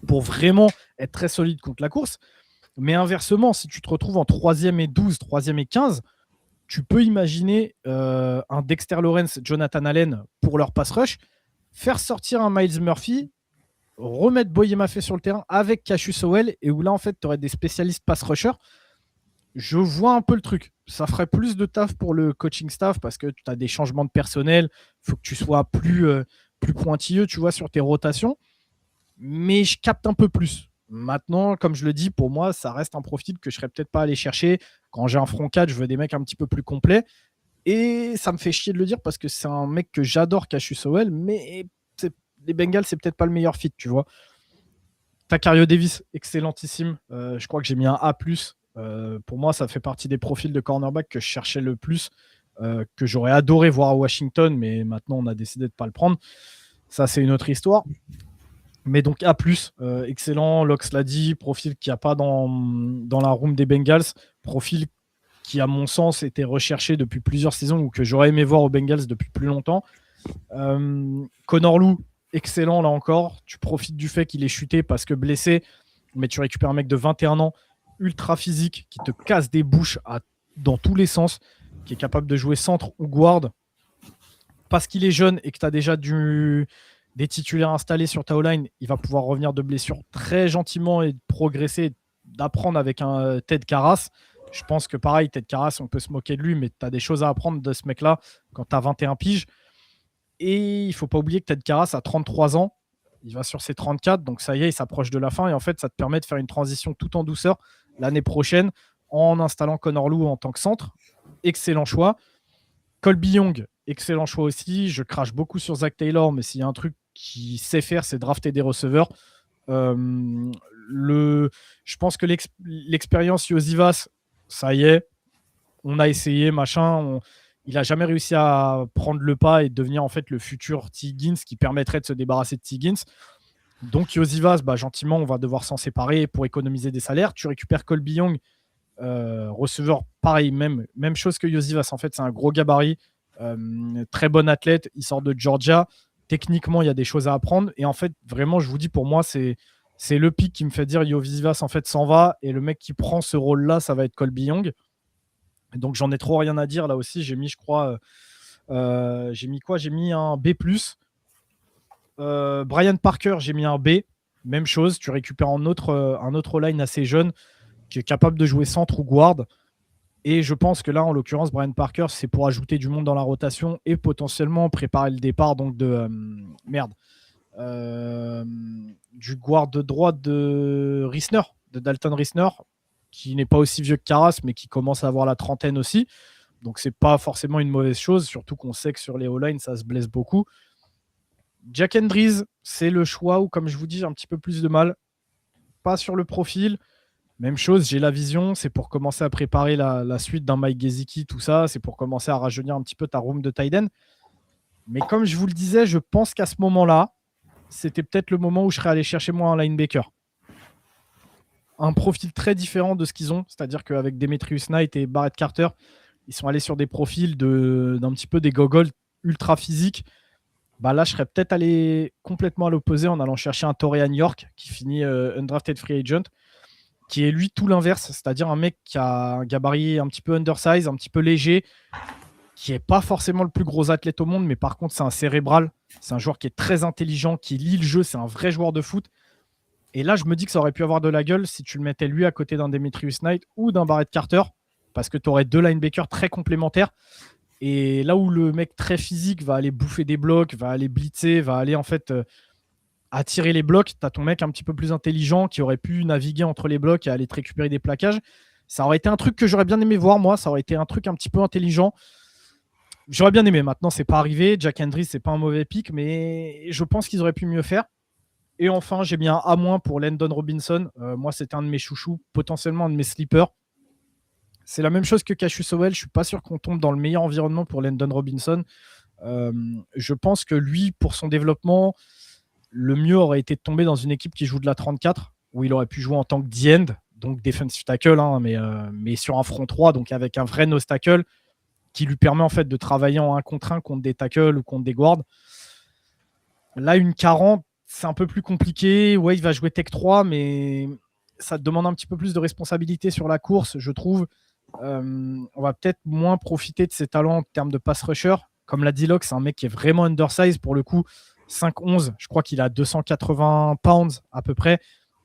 pour vraiment être très solide contre la course. Mais inversement, si tu te retrouves en 3e et 12, 3e et 15, tu peux imaginer un Dexter Lawrence, Jonathan Allen pour leur pass rush, faire sortir un Myles Murphy, remettre Boye Mafe sur le terrain avec Cassius Howell, et où là, en fait, tu aurais des spécialistes pass rushers. Je vois un peu le truc. Ça ferait plus de taf pour le coaching staff parce que tu as des changements de personnel. Il faut que tu sois plus pointilleux, tu vois, sur tes rotations. Mais je capte un peu plus. Maintenant, comme je le dis, pour moi, ça reste un profil que je ne serais peut-être pas allé chercher. Quand j'ai un front 4, je veux des mecs un petit peu plus complets. Et ça me fait chier de le dire parce que c'est un mec que j'adore, Cassius Howell, mais les Bengals, c'est peut-être pas le meilleur fit, tu vois. Tacario Davis, excellentissime. Je crois que j'ai mis un A+. Pour moi, ça fait partie des profils de cornerback que je cherchais le plus, que j'aurais adoré voir à Washington, mais maintenant on a décidé de ne pas le prendre. Ça, c'est une autre histoire. Mais donc A+, excellent, Lox l'a dit, profil qu'il n'y a pas dans la room des Bengals, profil qui, à mon sens, était recherché depuis plusieurs saisons ou que j'aurais aimé voir aux Bengals depuis plus longtemps. Connor Lew, excellent là encore. Tu profites du fait qu'il est chuté parce que blessé, mais tu récupères un mec de 21 ans, ultra physique, qui te casse des bouches dans tous les sens, qui est capable de jouer centre ou guard. Parce qu'il est jeune et que tu as déjà des titulaires installés sur ta O-line, il va pouvoir revenir de blessure très gentiment et progresser, d'apprendre avec un Ted Karras. Je pense que pareil, Ted Karras, on peut se moquer de lui, mais tu as des choses à apprendre de ce mec-là quand tu as 21 piges. Et il ne faut pas oublier que Ted Karras a 33 ans. Il va sur ses 34, donc ça y est, il s'approche de la fin. Et en fait, ça te permet de faire une transition tout en douceur l'année prochaine en installant Connor Lew en tant que centre. Excellent choix. Colby Young, excellent choix aussi. Je crache beaucoup sur Zach Taylor, mais s'il y a un truc qu'il sait faire, c'est drafter des receveurs. Je pense que l'expérience Iosivas, ça y est, on a essayé, machin. Il n'a jamais réussi à prendre le pas et devenir en fait le futur T. Higgins qui permettrait de se débarrasser de T. Higgins. Donc Iosivas, gentiment, on va devoir s'en séparer pour économiser des salaires. Tu récupères Colby Young, receveur, pareil, même chose que Iosivas. En fait, c'est un gros gabarit. Très bon athlète, il sort de Georgia. Techniquement, il y a des choses à apprendre. Et en fait, vraiment, je vous dis, pour moi, c'est le pic qui me fait dire Yo Vivas en fait s'en va. Et le mec qui prend ce rôle-là, ça va être Colby Young. Donc j'en ai trop rien à dire là aussi. J'ai mis, je crois, j'ai mis quoi ? J'ai mis un B+. Brian Parker, j'ai mis un B. Même chose, tu récupères un autre line assez jeune qui est capable de jouer centre ou guard. Et je pense que là, en l'occurrence, Brian Parker, c'est pour ajouter du monde dans la rotation et potentiellement préparer le départ donc du guard de droite de Risner, de Dalton Risner, qui n'est pas aussi vieux que Caras, mais qui commence à avoir la trentaine aussi. Donc, c'est pas forcément une mauvaise chose, surtout qu'on sait que sur les O-line, ça se blesse beaucoup. Jack Andrews, c'est le choix où, comme je vous dis, j'ai un petit peu plus de mal. Pas sur le profil. Même chose, j'ai la vision, c'est pour commencer à préparer la suite d'un Mike Gesicki, tout ça, c'est pour commencer à rajeunir un petit peu ta room de tight end. Mais comme je vous le disais, je pense qu'à ce moment-là, c'était peut-être le moment où je serais allé chercher moi un linebacker. Un profil très différent de ce qu'ils ont, c'est-à-dire qu'avec Demetrius Knight et Barrett Carter, ils sont allés sur des profils d'un petit peu des gogoles ultra physiques. Bah là, je serais peut-être allé complètement à l'opposé en allant chercher un Torian York qui finit undrafted free agent, qui est lui tout l'inverse, c'est-à-dire un mec qui a un gabarit un petit peu undersize, un petit peu léger, qui n'est pas forcément le plus gros athlète au monde, mais par contre, c'est un cérébral. C'est un joueur qui est très intelligent, qui lit le jeu, c'est un vrai joueur de foot. Et là, je me dis que ça aurait pu avoir de la gueule si tu le mettais lui à côté d'un Demetrius Knight ou d'un Barrett Carter, parce que tu aurais deux linebackers très complémentaires. Et là où le mec très physique va aller bouffer des blocs, va aller blitzer, va aller en fait attirer les blocs, tu as ton mec un petit peu plus intelligent qui aurait pu naviguer entre les blocs et aller te récupérer des plaquages. Ça aurait été un truc que j'aurais bien aimé voir, moi. Ça aurait été un truc un petit peu intelligent. J'aurais bien aimé. Maintenant, c'est pas arrivé. Jack Andrews, c'est pas un mauvais pick, mais je pense qu'ils auraient pu mieux faire. Et enfin, j'ai mis un A- pour Landon Robinson. Moi, c'était un de mes chouchous, potentiellement un de mes sleepers. C'est la même chose que Cassius Howell. Je suis pas sûr qu'on tombe dans le meilleur environnement pour Landon Robinson. Je pense que lui, pour son développement, le mieux aurait été de tomber dans une équipe qui joue de la 34, où il aurait pu jouer en tant que D-end, donc defensive tackle, hein, mais sur un front 3, donc avec un vrai nose tackle qui lui permet en fait de travailler en 1 contre 1 contre des tackles ou contre des guards. Là, une 40, c'est un peu plus compliqué. Ouais, il va jouer Tech 3, mais ça te demande un petit peu plus de responsabilité sur la course, je trouve. On va peut-être moins profiter de ses talents en termes de pass rusher. Comme l'a dit Locke, c'est un mec qui est vraiment undersize pour le coup. 5'11", je crois qu'il a 280 pounds à peu près.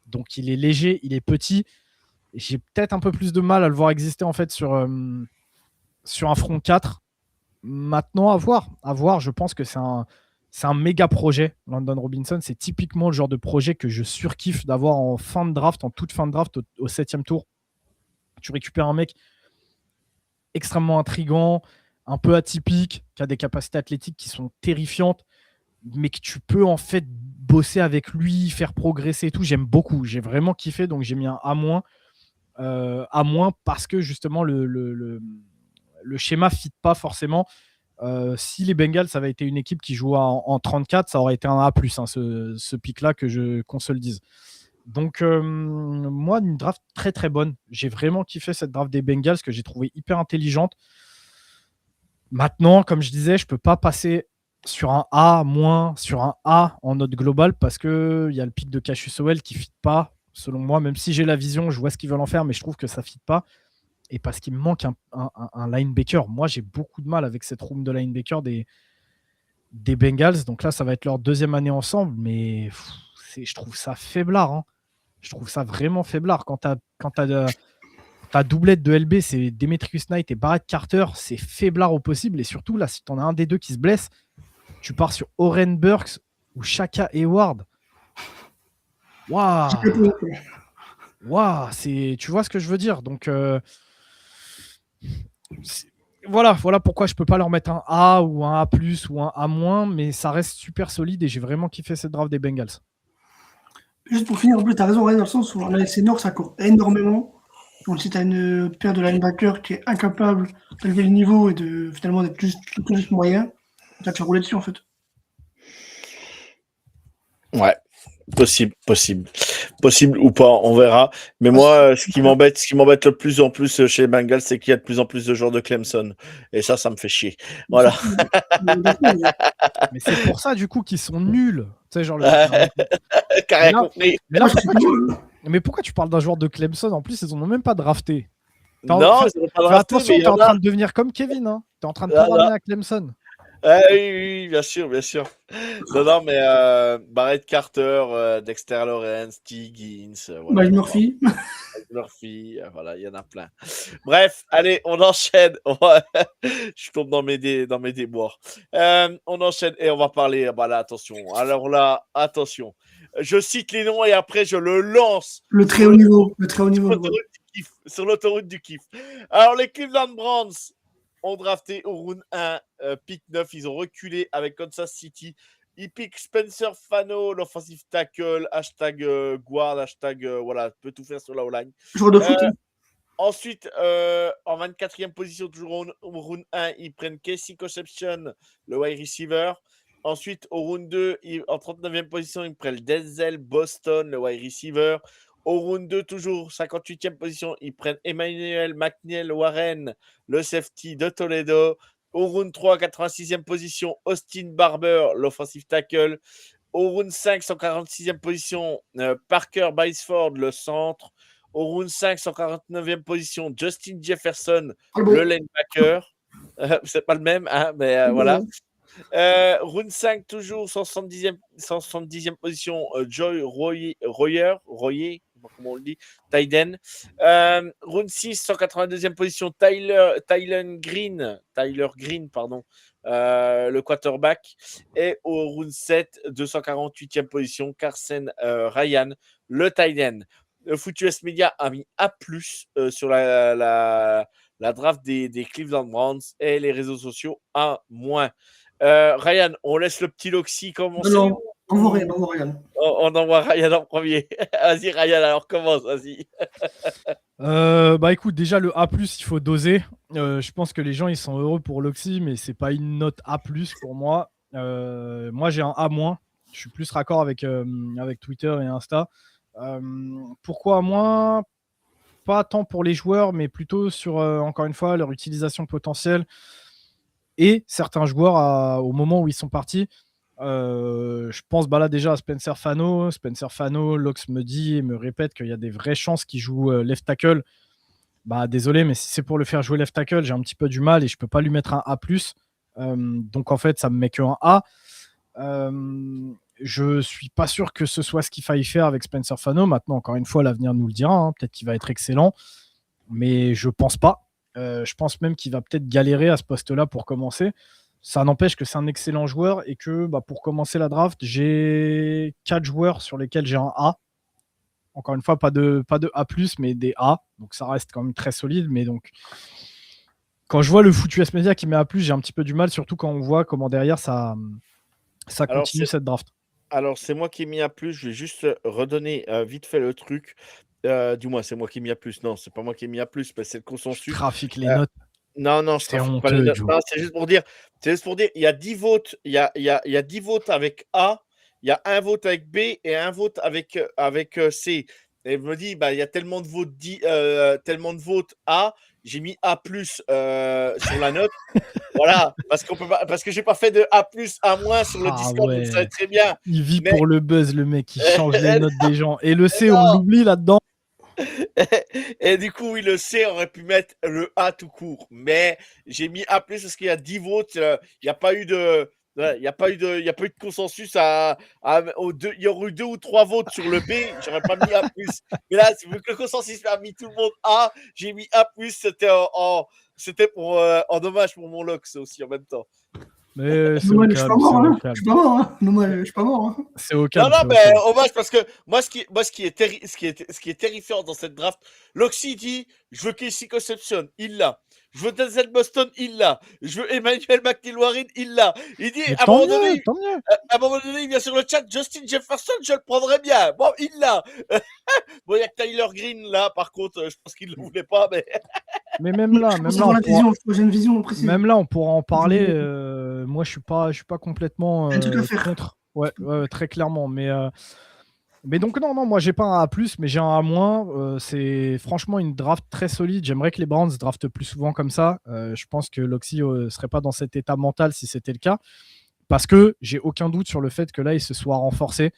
Donc il est léger, il est petit. J'ai peut-être un peu plus de mal à le voir exister en fait sur un front 4. Maintenant, à voir. Je pense que c'est un méga projet. Landon Robinson, c'est typiquement le genre de projet que je surkiffe d'avoir en fin de draft, en toute fin de draft, au 7e tour. Tu récupères un mec extrêmement intriguant, un peu atypique, qui a des capacités athlétiques qui sont terrifiantes, mais que tu peux en fait bosser avec lui, faire progresser et tout. J'aime beaucoup, j'ai vraiment kiffé, donc j'ai mis un A-, parce que justement le schéma ne fit pas forcément. Si les Bengals avaient été une équipe qui jouait en 34, ça aurait été un A+, hein, ce pic-là, qu'on se le dise. Donc, moi, une draft très très bonne. J'ai vraiment kiffé cette draft des Bengals que j'ai trouvée hyper intelligente. Maintenant, comme je disais, je ne peux pas passer sur un A-, sur un A en note globale parce qu'il y a le pic de Cassius Howell qui ne fit pas, selon moi. Même si j'ai la vision, je vois ce qu'ils veulent en faire, mais je trouve que ça ne fit pas. Et parce qu'il me manque un linebacker. Moi, j'ai beaucoup de mal avec cette room de linebacker des Bengals. Donc là, ça va être leur 2e année ensemble, mais je trouve ça faiblard. Hein. Je trouve ça vraiment faiblard. Quand tu as ta doublette de LB, c'est Demetrius Knight et Barrett Carter, c'est faiblard au possible. Et surtout, là, si tu en as un des deux qui se blesse, tu pars sur Oren Burks ou Shaka Hayward. Waouh, tu vois ce que je veux dire. Donc, voilà pourquoi je peux pas leur mettre un A ou un A+, ou un A-, mais ça reste super solide et j'ai vraiment kiffé cette draft des Bengals. Juste pour finir, en plus, tu as raison, dans le sens où en AFC Nord, ça court énormément. Donc, si tu as une paire de linebackers qui est incapable d'élever le niveau et finalement d'être juste moyen, tu vas te faire rouler dessus, en fait. Ouais. Possible ou pas, on verra. Mais moi, ce qui m'embête le plus en plus chez les Bengals, c'est qu'il y a de plus en plus de joueurs de Clemson. Et ça me fait chier. Voilà. Mais c'est pour ça, du coup, qu'ils sont nuls. Tu sais, genre Carré compris. Mais pourquoi tu parles d'un joueur de Clemson? En plus, ils en ont même pas drafté. Non, ils n'ont pas Fais drafté, attention, mais t'es en train de devenir comme Kevin. Hein. T'es en train de tout ramener à Clemson. Oui, bien sûr. Non, mais Barrett Carter, Dexter Lawrence, T. Higgins, voilà. Murphy. Murphy, voilà, il y en a plein. Bref, allez, on enchaîne. Je tombe dans mes déboires. On enchaîne et on va parler. Voilà, attention. Alors là, attention. Je cite les noms et après je le lance. Le très haut niveau. Sur l'autoroute du kiff. Alors, les Cleveland Browns ont drafté au round 1, pick 9. Ils ont reculé avec Kansas City. Ils piquent Spencer Fano, l'offensive tackle, guard, voilà, peut tout faire sur la O-line. Joueur de foot. Ensuite, en 24e position, toujours au round 1, ils prennent Casey Conception, le wide receiver. Ensuite, au round 2, en 39e position, ils prennent Denzel Boston, le wide receiver. Au round 2, toujours 58e position, ils prennent Emmanuel McNeil Warren, le safety de Toledo. Au round 3, 86e position, Austin Barber, l'offensive tackle. Au round 5, 146e position, Parker Biceford, le centre. Au round 5, 149e position, Justin Jefferson, le linebacker. C'est pas le même, hein, mais voilà. Round 5, toujours 170e position, Joy Royer, comment on le dit, Tyden. Round 6, 182e position, Tyler Green, le quarterback. Et au round 7, 248e position, Carson Ryan, le Tyden. Le Foot US Media a mis A+, sur la draft des Cleveland Browns et les réseaux sociaux A-. Ryan, on laisse le petit Loxy commencer. Non, on voit Ryan. On envoie Ryan en premier. Vas-y, Ryan, alors commence, vas-y. Bah écoute, déjà le A+, il faut doser. Je pense que les gens, ils sont heureux pour Loxy, mais c'est pas une note A+, pour moi. Moi, j'ai un A-. Je suis plus raccord avec Twitter et Insta. Pourquoi moins? Pas tant pour les joueurs, mais plutôt sur, encore une fois, leur utilisation potentielle. Et certains joueurs, au moment où ils sont partis, je pense là déjà à Spencer Fano. Lox me dit et me répète qu'il y a des vraies chances qu'il joue left tackle. Bah désolé, mais si c'est pour le faire jouer left tackle, j'ai un petit peu du mal et je peux pas lui mettre un A+. Donc en fait, ça me met qu'un A. Je suis pas sûr que ce soit ce qu'il faille faire avec Spencer Fano. Maintenant, encore une fois, l'avenir nous le dira. Hein. Peut-être qu'il va être excellent, mais je pense pas. Je pense même qu'il va peut-être galérer à ce poste-là pour commencer. Ça n'empêche que c'est un excellent joueur et que pour commencer la draft, j'ai 4 joueurs sur lesquels j'ai un A. Encore une fois, pas de A+, mais des A. Donc ça reste quand même très solide. Mais donc, quand je vois le Foot US Media qui met A+, j'ai un petit peu du mal, surtout quand on voit comment derrière ça continue cette draft. Alors, c'est moi qui ai mis A+, je vais juste redonner vite fait le truc. Du moins, c'est moi qui ai mis A+. Non, c'est pas moi qui ai mis A+, parce que c'est le consensus. Trafique les notes. Non, je trafique pas les notes. Non, c'est juste pour dire, il y a 10 votes, il y a 10 votes avec A, il y a un vote avec B et un vote avec C. Et je me dis, il y a tellement de votes A, j'ai mis A+, sur la note. Voilà, parce que j'ai pas fait de A+, A- sur le Discord, vous le savez très bien. Il vit pour le buzz, le mec, il change les notes des gens. Et le C, on l'oublie là-dedans. Et du coup, oui, le C aurait pu mettre le A tout court. Mais j'ai mis A+, parce qu'il y a 10 votes. Il n'y a pas eu de... Il n'y a pas eu de consensus il y aurait eu 2 ou 3 votes sur le B, j'aurais pas mis A+. Mais là, vu que le consensus a mis tout le monde A, j'ai mis A+, c'était en hommage pour mon Lox aussi en même temps. Mais c'est je suis pas mort, hein. Je suis pas mort. C'est au calme. Non, mais hommage, parce que moi, ce qui est terrifiant dans cette draft, Loxy dit, je veux Casey Conception, il l'a. Je veux Denzel Boston, il l'a. Je veux Emmanuel McNeil, il l'a. Il dit, à un moment donné, il vient sur le chat, Justin Jefferson, je le prendrais bien. Bon, il l'a. Bon, il y a que Tyler Green, là, par contre, je pense qu'il ne le voulait pas, mais... Mais même là, on pourra en parler. Moi, je suis pas complètement contre. Ouais, très clairement. Mais Mais donc, non, moi, j'ai pas un A+, mais j'ai un A-. C'est franchement une draft très solide. J'aimerais que les Browns draftent plus souvent comme ça. Je pense que Loxy serait pas dans cet état mental si c'était le cas. Parce que j'ai aucun doute sur le fait que là, il se soit renforcé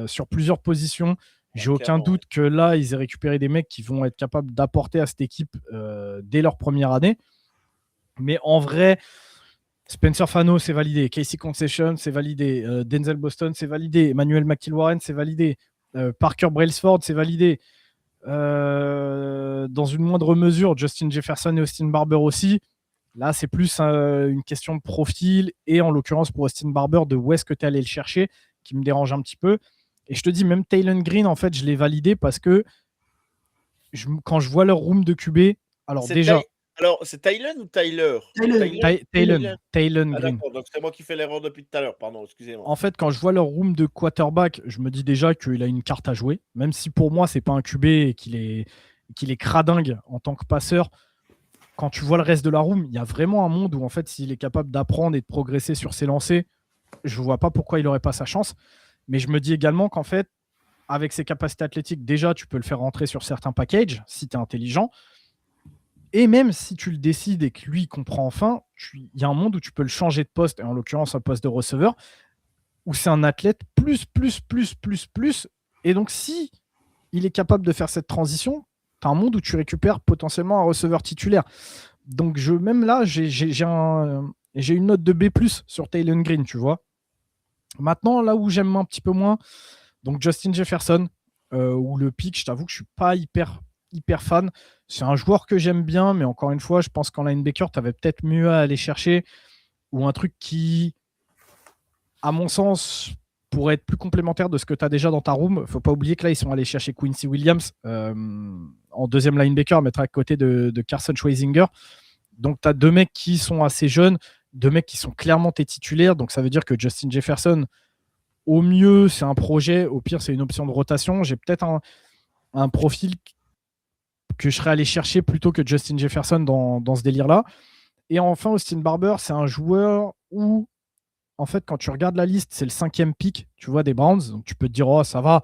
sur plusieurs positions. J'ai aucun clairement, doute que là, ils aient récupéré des mecs qui vont être capables d'apporter à cette équipe dès leur première année. Mais en vrai, Spencer Fano, c'est validé. Casey Concession, c'est validé. Denzel Boston, c'est validé. Emmanuel McIlwarren, c'est validé. Parker Brailsford, c'est validé. Dans une moindre mesure, Justin Jefferson et Austin Barber aussi. Là, c'est plus une question de profil et en l'occurrence pour Austin Barber, de où est-ce que tu es allé le chercher, qui me dérange un petit peu. Et je te dis, même Taylon Green, en fait, je l'ai validé parce que quand je vois leur room de QB, alors déjà, Alors, c'est Tylen ou Tyler? Taylon Ah, Green. d'accord, donc c'est moi qui fais l'erreur depuis tout à l'heure, pardon, excusez-moi. En fait, quand je vois leur room de quarterback, je me dis déjà qu'il a une carte à jouer, même si pour moi, c'est pas un QB et qu'il est cradingue en tant que passeur. Quand tu vois le reste de la room, il y a vraiment un monde où, en fait, s'il est capable d'apprendre et de progresser sur ses lancers, je ne vois pas pourquoi il n'aurait pas sa chance. Mais je me dis également qu'en fait, avec ses capacités athlétiques, déjà, tu peux le faire rentrer sur certains packages si tu es intelligent. Et même si tu le décides et que lui comprend enfin, il y a un monde où tu peux le changer de poste, et en l'occurrence un poste de receveur, où c'est un athlète plus. Et donc, si il est capable de faire cette transition, tu as un monde où tu récupères potentiellement un receveur titulaire. Donc, même là, j'ai une note de B+ sur Taylor Green, tu vois. Maintenant, là où j'aime un petit peu moins, donc Justin Jefferson, où le pick, je t'avoue que je suis pas hyper fan. C'est un joueur que j'aime bien, mais encore une fois, je pense qu'en linebacker, tu avais peut-être mieux à aller chercher, ou un truc qui, à mon sens, pourrait être plus complémentaire de ce que tu as déjà dans ta room. Faut pas oublier que là, ils sont allés chercher Quincy Williams en deuxième linebacker, à mettre à côté de Carson Schwarzenegger. Donc, tu as deux mecs qui sont assez jeunes, deux mecs qui sont clairement tes titulaires. Donc, ça veut dire que Justin Jefferson, au mieux, c'est un projet. Au pire, c'est une option de rotation. J'ai peut-être un profil que je serais allé chercher plutôt que Justin Jefferson dans ce délire-là. Et enfin, Austin Barber, c'est un joueur où, en fait, quand tu regardes la liste, c'est le 5e pick, tu vois, des Browns. Donc, tu peux te dire, oh, ça va,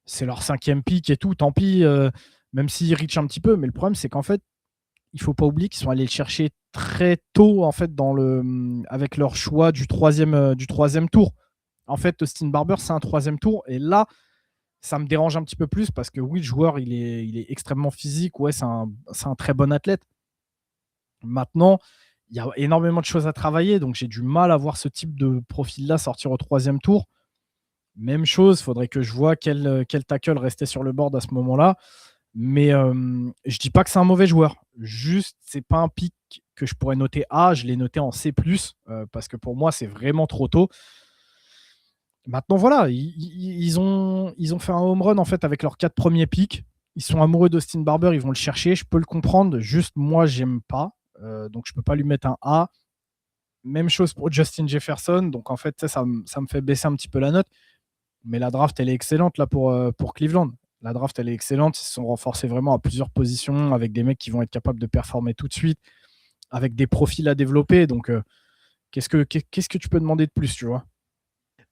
c'est leur 5e pick et tout, tant pis, même s'ils reach un petit peu. Mais le problème, c'est qu'en fait, il ne faut pas oublier qu'ils sont allés le chercher très tôt, en fait, avec leur choix du troisième tour. En fait, Austin Barber, c'est un 3e tour. Et là, ça me dérange un petit peu plus parce que oui, le joueur, il est extrêmement physique. Ouais, c'est un très bon athlète. Maintenant, il y a énormément de choses à travailler. Donc, j'ai du mal à voir ce type de profil-là sortir au 3e tour. Même chose, il faudrait que je vois quel tackle restait sur le board à ce moment-là. Mais je dis pas que c'est un mauvais joueur. Juste, c'est pas un pic que je pourrais noter A. Je l'ai noté en C+, parce que pour moi, c'est vraiment trop tôt. Maintenant, voilà, ils ont fait un home run en fait avec leurs 4 premiers picks. Ils sont amoureux d'Austin Barber, ils vont le chercher. Je peux le comprendre. Juste, moi, j'aime pas. Donc, je peux pas lui mettre un A. Même chose pour Justin Jefferson. Donc, en fait, ça me fait baisser un petit peu la note. Mais la draft, elle est excellente là pour Cleveland. La draft, elle est excellente. Ils se sont renforcés vraiment à plusieurs positions avec des mecs qui vont être capables de performer tout de suite, avec des profils à développer. Donc, qu'est-ce que tu peux demander de plus, tu vois?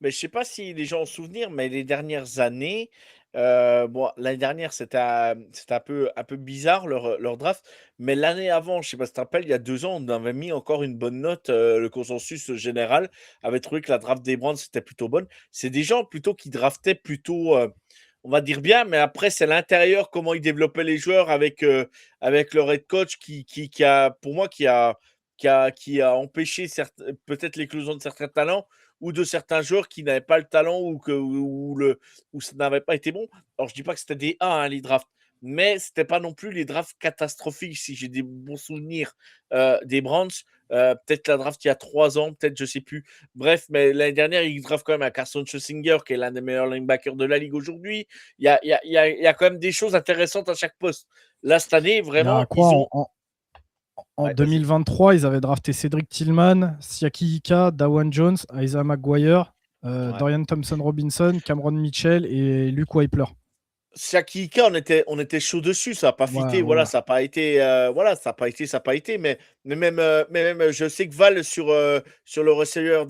Mais je ne sais pas si les gens ont souvenir, mais les dernières années, bon, l'année dernière, c'était un peu bizarre leur draft, mais l'année avant, je ne sais pas si tu te rappelles, il y a 2 ans, on avait mis encore une bonne note. Le consensus général avait trouvé que la draft des Browns, c'était plutôt bonne. C'est des gens plutôt qui draftaient plutôt, on va dire bien, mais après, c'est l'intérieur, comment ils développaient les joueurs avec leur head coach qui a, pour moi, qui a empêché peut-être l'éclosion de certains talents ou de certains joueurs qui n'avaient pas le talent ou ça n'avait pas été bon. Alors, je dis pas que c'était des A, hein, les drafts, mais c'était pas non plus les drafts catastrophiques, si j'ai des bons souvenirs des Browns. Peut-être la draft il y a 3 ans, peut-être, je sais plus. Bref, mais l'année dernière, ils draftent quand même un Carson Schwarzenegger, qui est l'un des meilleurs linebackers de la ligue aujourd'hui. Il y a quand même des choses intéressantes à chaque poste. Là, cette année, Il y a vraiment, quoi ils ont. en Ouais, vas-y. 2023, ils avaient drafté Cédric Tillman, Siaki Ika, Dawan Jones, Isaiah McGuire, Ouais. Dorian Thompson-Robinson, Cameron Mitchell et Luke Wypler. Shaki Ika, on était chaud dessus, ça n'a pas Ouais, fité, ouais. voilà, ça n'a pas été, voilà, ça n'a pas été, mais même, je sais que Val sur le receveur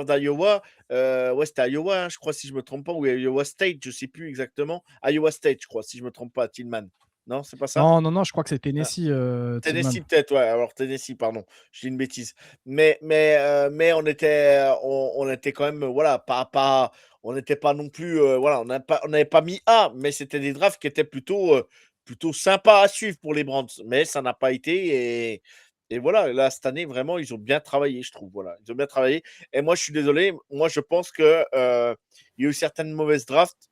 d'Iowa, ouais, c'était Iowa, hein, je crois, si je me trompe pas, ou Iowa State, je sais plus exactement, Iowa State, je crois, si je me trompe pas, Tillman, non, c'est pas ça? Non, je crois que c'est Tennessee, Tillman. Tennessee peut-être, ouais. Alors Tennessee, pardon, je dis une bêtise. Mais on était quand même, voilà, on n'était pas non plus, voilà, on n'avait pas mis A, mais c'était des drafts qui étaient plutôt sympas à suivre pour les Browns. Mais ça n'a pas été et voilà. Là cette année vraiment, ils ont bien travaillé, je trouve. Voilà, ils ont bien travaillé. Et moi, je suis désolé. Moi, je pense que il y a eu certaines mauvaises drafts.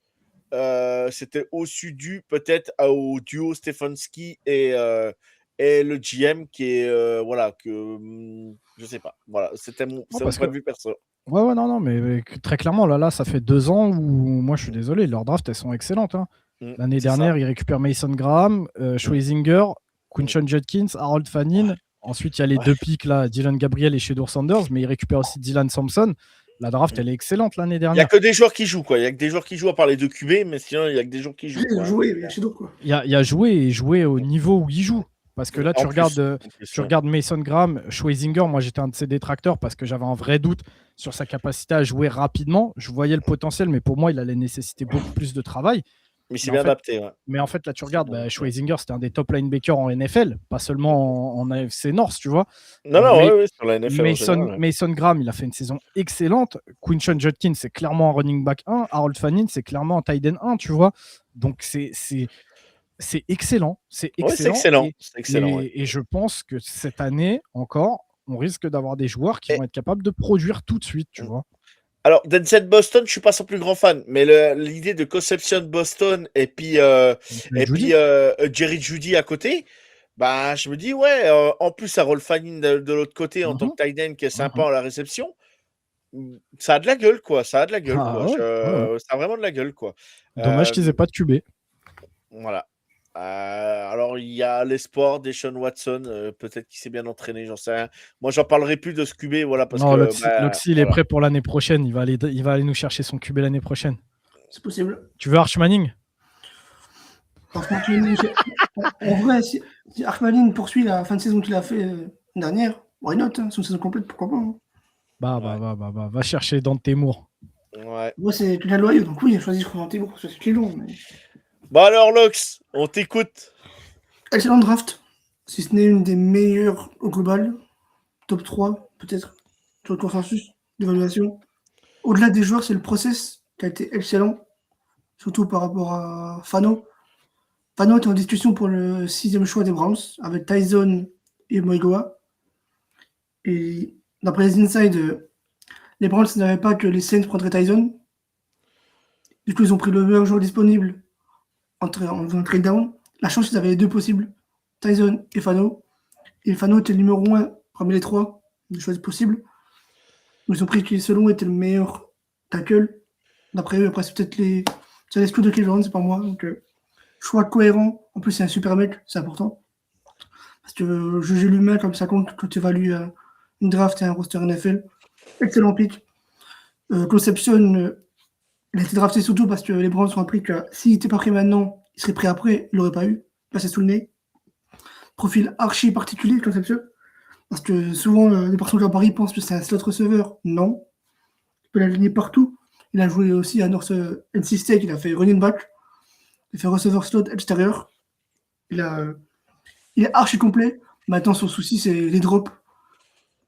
C'était aussi dû peut-être au duo Stefanski et le GM qui est voilà je sais pas, voilà, c'est mon Parce point que de vue perso. ouais, non, mais très clairement, là, ça fait 2 ans où moi, je suis désolé, leurs drafts, elles sont excellentes, hein. L'année C'est ça. dernière, ils récupèrent Mason Graham, Schweizinger, Quinshon Judkins, Harold Fannin. Ensuite, il y a les Ouais. 2 pics, là, Dylan Gabriel et Shedeur Sanders, mais ils récupèrent aussi Dylan Sampson. La draft, elle est excellente l'année Il y a dernière. que des joueurs qui jouent, quoi. Il y a que des joueurs qui jouent à part les deux QB, mais sinon il y a que des joueurs qui jouent, J'ai quoi, hein. joué, mais chez d'autres, quoi. Il y a joué et joué au niveau où il joue. Parce que là, En plus, tu ouais. regardes Mason Graham, Schweizinger. Moi, j'étais un de ses détracteurs parce que j'avais un vrai doute sur sa capacité à jouer rapidement. Je voyais le potentiel, mais pour moi, il allait nécessiter beaucoup plus de travail. Mais c'est Mais bien en fait, adapté, ouais. là, tu regardes, Schweizinger, c'était un des top linebackers en NFL, pas seulement en AFC North, tu vois. Non, non, Mais ouais, sur la NFL en général, ouais. Mason Graham, il a fait une saison excellente. Quinshon Judkins, c'est clairement un running back 1. Harold Fannin, c'est clairement un tight end 1, tu vois. Donc, c'est excellent. C'est Ouais, c'est excellent. excellent, c'est excellent, ouais. Et je pense que cette année encore, on risque d'avoir des joueurs qui Et vont être capables de produire tout de suite, tu vois. alors, Denzel Boston, je suis pas son plus grand fan, mais l'idée de Conception Boston et puis Judy. Jerry Judy à côté, bah je me dis ouais. En plus, Harold Fanning de l'autre côté en tant Mhm, que tight end qui est sympa mhm. à la réception, ça a de la gueule quoi, ça a de la gueule Ah quoi. ouais, ouais. Ça a vraiment de la gueule quoi. Dommage qu'ils Euh, aient pas de QB. voilà. Alors, il y a l'espoir des Sean Watson, peut-être qu'il s'est bien entraîné, j'en sais rien. Moi, j'en parlerai plus de ce QB, voilà, parce Non, que Loxy, il est voilà. prêt pour l'année prochaine. Il va aller nous chercher son QB l'année prochaine. C'est possible. Tu veux Arch Manning? Franchement, en vrai, si Archmanin poursuit la fin de saison qu'il a fait dernière, why not, hein, son saison complète, pourquoi pas, hein. Va chercher Dante Moore. Ouais. Moi, c'est Julien Loyaux, donc oui, il a choisi Franck Thébourg, parce que c'est plus long. Mais... Bon alors, Lox, on t'écoute. excellent draft, si ce n'est une des meilleures au global, top 3, peut-être, sur le consensus d'évaluation. Au-delà des joueurs, c'est le process qui a été excellent, surtout par rapport à Fano. Fano était en discussion pour le 6e choix des Browns, avec Tyson et Moigoa. Et d'après les insides, les Browns ne savaient pas que les Saints prendraient Tyson. Du coup, ils ont pris le meilleur joueur disponible en trade down. La chance, ils avaient les deux possibles, Tyson et Fano. Et Fano était le numéro 1 parmi les trois des choix possibles. Ils ont pris qui, selon eux, était le meilleur tackle. D'après eux, après, c'est peut-être les. Ça laisse tout de Cleveland, c'est pas moi. Donc, choix cohérent. En plus, c'est un super mec, c'est important. Parce que juger l'humain comme ça compte quand tu évalues une draft et un roster NFL. Excellent pick. Conception, il a été drafté surtout parce que les Browns ont appris que s'il n'était pas pris maintenant, il serait pris après, il l'aurait pas eu. Passé sous le nez. Profil archi particulier, Conception. Parce que souvent, les personnes à Paris pensent que c'est un slot receveur. Non. Il peut l'aligner partout. Il a joué aussi à North NC State, il a fait running back. Il a fait receveur slot extérieur. Il est archi complet. Maintenant, son souci, c'est les drops.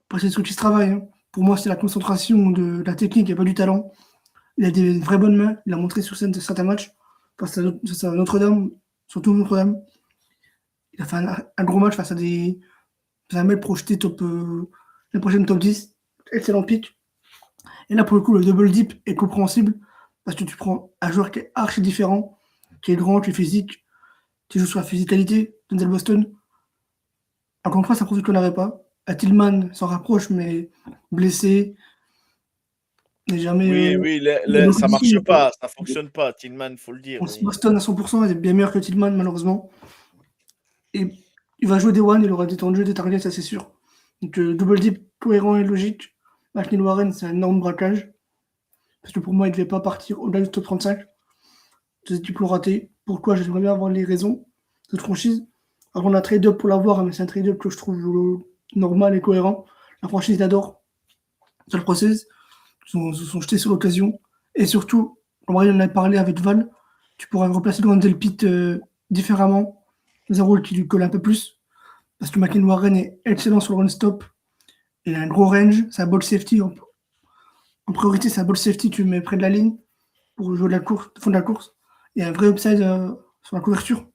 Après, c'est ce qui se travaille, hein. Pour moi, c'est la concentration de la technique et pas du talent. Il a des vraies bonnes mains. Il a montré sur certains matchs. Face à Notre-Dame, surtout Notre-Dame. Il a fait un gros match face à un mec projeté la prochaine top 10. Excellent pick. Et là, pour le coup, le double dip est compréhensible parce que tu prends un joueur qui est archi différent, qui est grand, qui est physique, qui joue sur la physicalité, Denzel Boston. Encore une fois, ça prouve qu'on n'avait pas. Tillman s'en rapproche, mais blessé. N'est jamais. Oui, ça marche pas, ça fonctionne pas, Tillman, faut le dire. Oui. Boston à 100%, il est bien meilleur que Tillman, malheureusement. Et il va jouer des one, il aura des temps de jeu, des targets, ça c'est sûr. Donc, double dip cohérent et logique. McNeil Warren, c'est un énorme braquage. Parce que pour moi, il ne devait pas partir au-delà du top 35. Deux équipes l'ont raté. pourquoi j'aimerais bien avoir les raisons de cette franchise. Alors, on a trade-up pour l'avoir, hein, mais c'est un trade-up que je trouve normal et cohérent. La franchise l'adore. C'est le process. Ils se sont jetés sur l'occasion. Et surtout, comme Ryan en a parlé avec Val, tu pourras remplacer Denzel Pitt différemment, dans un rôle qui lui colle un peu plus. Parce que McKenna Warren est excellent sur le run-stop. Il a un gros range. C'est un ball safety. En priorité, c'est un ball safety. Tu le mets près de la ligne pour jouer de la course, fond de la course. Il y a un vrai upside sur la couverture.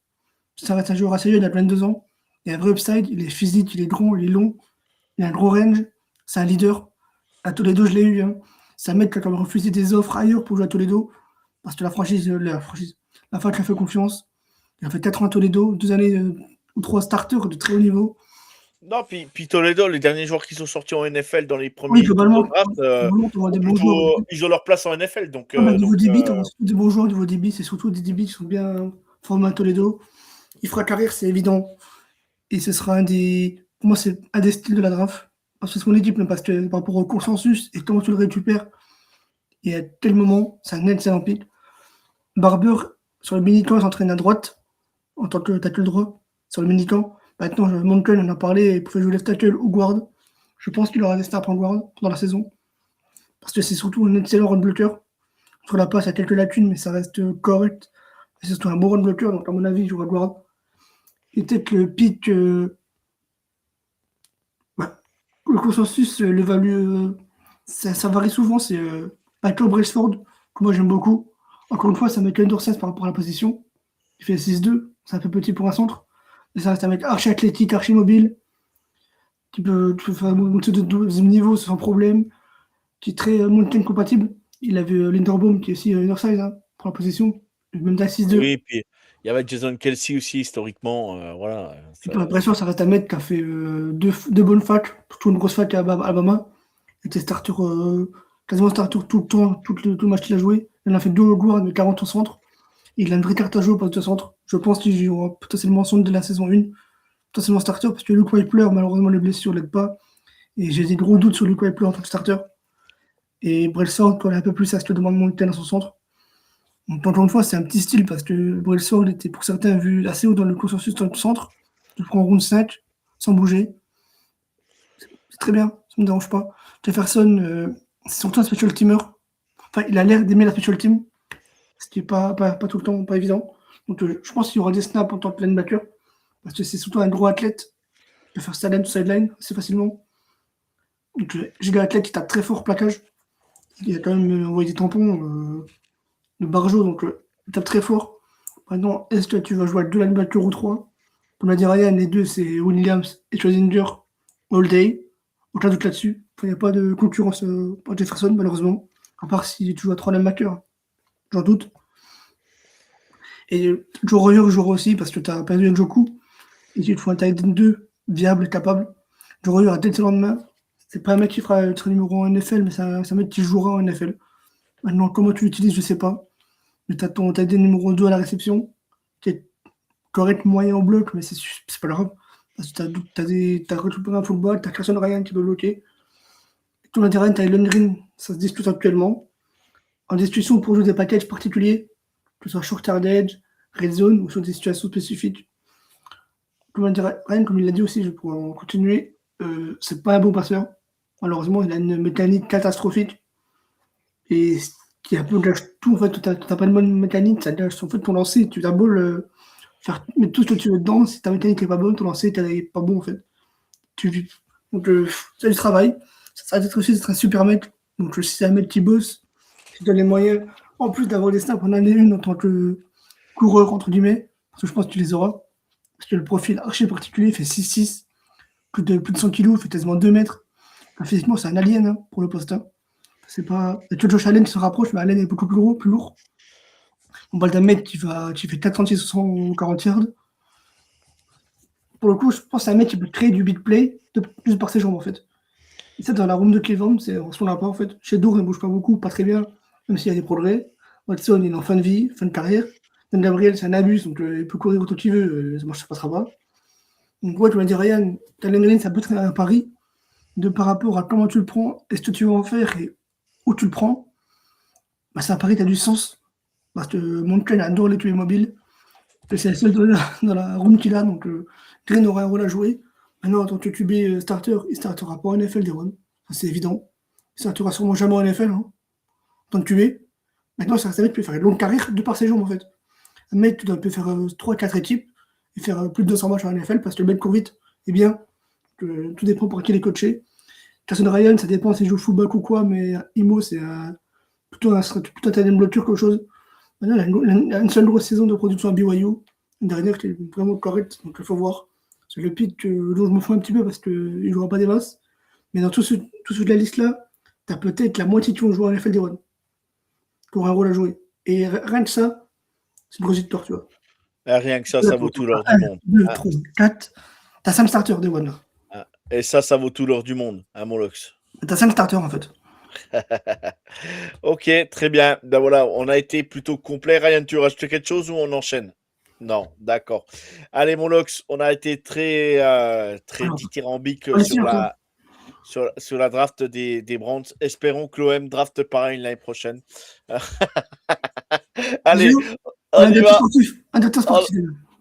Ça reste un joueur assez jeune, il a 22 ans. Il y a un vrai upside. Il est physique, il est grand, il est long. Il a un gros range. C'est un leader. À Toledo, je l'ai eu. Hein. C'est un mec qui a quand même refusé des offres ailleurs pour jouer à Toledo. Parce que la fac lui a fait confiance. Il a fait 4 ans à Toledo, 2 années ou 3 starters de très haut niveau. Non, puis Toledo, les derniers joueurs qui sont sortis en NFL dans les Oui, premiers tours globalement, de draft, tu auras des bons joueurs. ils ont leur place en NFL. Donc, Niveau DB, tu auras surtout des bons joueurs. Niveau DB, c'est surtout des DB qui sont bien formés à Toledo. Il fera carrière, c'est évident. Et ce sera pour moi, c'est un des styles de la draft. Parce que c'est mon équipe, mais parce que par rapport au consensus et comment tu le récupères et à quel moment, c'est un excellent pick. Barber, sur le mini-camp, il s'entraîne à droite en tant que tackle droit. Sur le mini-camp, maintenant, Monken en a parlé, il pouvait jouer left tackle ou guard. Je pense qu'il aura des snaps en guard pendant la saison. Parce que c'est surtout un excellent run blocker. Sur la passe, il y a quelques lacunes, mais ça reste correct. C'est surtout un bon run blocker, donc à mon avis, il jouera guard. Et peut-être le pick. Le consensus l'évalue. Ça varie souvent. C'est Michael Brailsford, que moi j'aime beaucoup. Encore une fois, c'est un mec Dorset par rapport à la position. Il fait 6'2, c'est un peu petit pour un centre. Mais ça reste un mec archi athlétique, archi mobile, qui peut faire monter de deuxième niveau sans problème, qui est très mountain compatible. Il avait Linderbaum qui est aussi undersize pour la position, même d'un 6'2. oui, puis il y avait Jason Kelsey aussi, historiquement. Voilà. J'ai pas l'impression que ça reste un mec qui a fait deux bonnes facs, surtout une grosse fac à Alabama. Il était starter, quasiment starter tout le temps, tout le match qu'il a joué. Il en a fait 2 au guard, mais 40 au centre. Il a une vraie carte à jouer au poste de centre. Je pense qu'il jouera potentiellement centre de la saison 1, potentiellement starter, parce que Luke Wypler, malheureusement, les blessures ne l'aident pas. Et j'ai des gros doutes sur Luke Wypler en tant que starter. Et Brailsford colle un peu plus à ce que demande Moncton à son centre. Donc, encore une fois, c'est un petit style parce que Brailsford était pour certains vu assez haut dans le consensus dans le centre. Tu le prends en round 5 sans bouger. C'est très bien, ça ne me dérange pas. Jefferson, c'est surtout un special teamer. Enfin, il a l'air d'aimer la special team, ce qui n'est pas tout le temps pas évident. Donc, je pense qu'il y aura des snaps en tant que linebacker parce que c'est surtout un gros athlète qui peut faire sideline to sideline assez facilement. Donc, j'ai des athlètes qui tapent très fort au plaquage. Il a quand même envoyé des tampons de Barjo, donc il tape très fort. Maintenant, est-ce que tu vas jouer à 2 linebackers ou 3? Comme l'a dit Ryan, les deux, c'est Williams et Schlesinger all day. Aucun doute là-dessus. Il n'y a pas de concurrence pour Jefferson, malheureusement. À part si tu joues à 3 linebackers. J'en doute. Et Joe Royer jouera aussi parce que tu as perdu Njoku. Et il te faut un tight end 2 viable et capable. Joe Royer a d'excellentes mains. C'est pas un mec qui fera être numéro 1 en NFL, mais c'est un mec qui jouera en NFL. Maintenant, comment tu l'utilises, je ne sais pas. Mais tu as ton tight end numéro 2 à la réception, qui est correct, moyen en bloc, mais c'est pas grave. Parce que t'as récupéré un football, t'as Carson Ryan qui doit bloquer. Tout l'intérêt, t'as Elon Green, ça se discute actuellement. En discussion pour jouer des packages particuliers, que ce soit short yardage, red zone ou sur des situations spécifiques. Tout l'intérêt, Ryan, comme il l'a dit aussi, je pourrais en continuer, c'est pas un bon passeur. Malheureusement, il a une mécanique catastrophique. Et qui un peu gâche tout. En fait, t'as pas de bonne mécanique, ça gâche en fait ton lancer. Tu as beau faire mettre tout ce que tu veux dedans, si ta mécanique n'est pas bonne, ton lancer n'est pas bon en fait. Donc c'est du travail. Ça va être aussi d'être un super mec. Donc si c'est un mec qui bosse, qui donne les moyens, en plus d'avoir des snaps en année 1 en tant que coureur entre guillemets, parce que je pense que tu les auras. Parce que le profil archi particulier fait 6'6, plus de 100 kg, fait quasiment 2 mètres. Enfin, physiquement, c'est un alien pour le poste. C'est pas. Il y a que Josh Allen qui se rapproche, mais Allen est beaucoup plus lourd. On parle d'un mec qui fait 436 ou 140 yards. Pour le coup, je pense que c'est un mec qui peut créer du big play juste par ses jambes en fait. Et ça, dans la room de Cleveland, on se l'a pas en fait. Chez Dour, il ne bouge pas beaucoup, pas très bien, même s'il y a des progrès. Watson, il est en fin de vie, fin de carrière. Dan Gabriel, c'est un abus, donc il peut courir autant qu'il veut, ça ne passera pas. Donc, ouais, tu m'as dit, Ryan, Talon Green, ça peut être un pari par rapport à comment tu le prends, est-ce que tu vas en faire et où tu le prends. Bah, c'est un pari qui a du sens. Parce que Moncton adore les QB mobiles. C'est la seule dans la room qu'il a, donc Green aura un rôle à jouer. Maintenant, en tant que QB starter, il startera pas en NFL, Dewan. Ça, c'est évident. Il startera sûrement jamais en NFL, hein, en tant que QB. Maintenant, ça reste un mec qui peut faire une longue carrière de par ses jambes, en fait. Un mec qui peut faire 3-4 équipes et faire plus de 200 matchs en NFL parce que le mec court vite et bien. Tout dépend pour qui il est coaché. Carson Ryan, ça dépend s'il joue fullback ou quoi, mais Imo, c'est plutôt un tandem bloqueur qu'autre chose. Maintenant, il a une seule grosse saison de production à BYU. Une dernière qui est vraiment correcte, donc il faut voir. C'est le pic dont je me fous un petit peu parce qu'il ne jouera pas des masses. Mais dans tout ce de la liste-là, tu as peut-être la moitié qui vont jouer en NFL des One, qui aura un rôle à jouer. Et rien que ça, c'est une grosse victoire, tu vois. Rien que ça vaut tout l'or du 1, monde. 2, 3, 4. T'as 5 starters des One, là. Et ça vaut tout l'or du monde, hein, mon Lox. T'as 5 starters, en fait. Ok, très bien. Ben voilà, on a été plutôt complet. Ryan, tu rajoutes quelque chose ou on enchaîne? Non, d'accord. Allez, mon Lox, on a été très dithyrambique sur la draft des Browns. Espérons que l'OM draft pareil l'année prochaine. Allez, on y va. Un directeur sportif.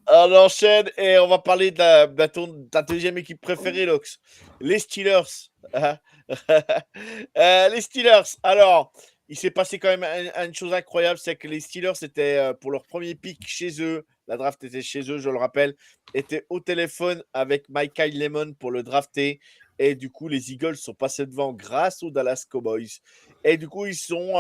On enchaîne et on va parler de ta deuxième équipe préférée, Lox. Les Steelers. Les Steelers. Alors, il s'est passé quand même une chose incroyable, c'est que les Steelers étaient pour leur premier pick chez eux. La draft était chez eux, je le rappelle. Étaient au téléphone avec Michael Lemon pour le drafter. Et du coup, les Eagles sont passés devant grâce aux Dallas Cowboys. Et du coup, ils ont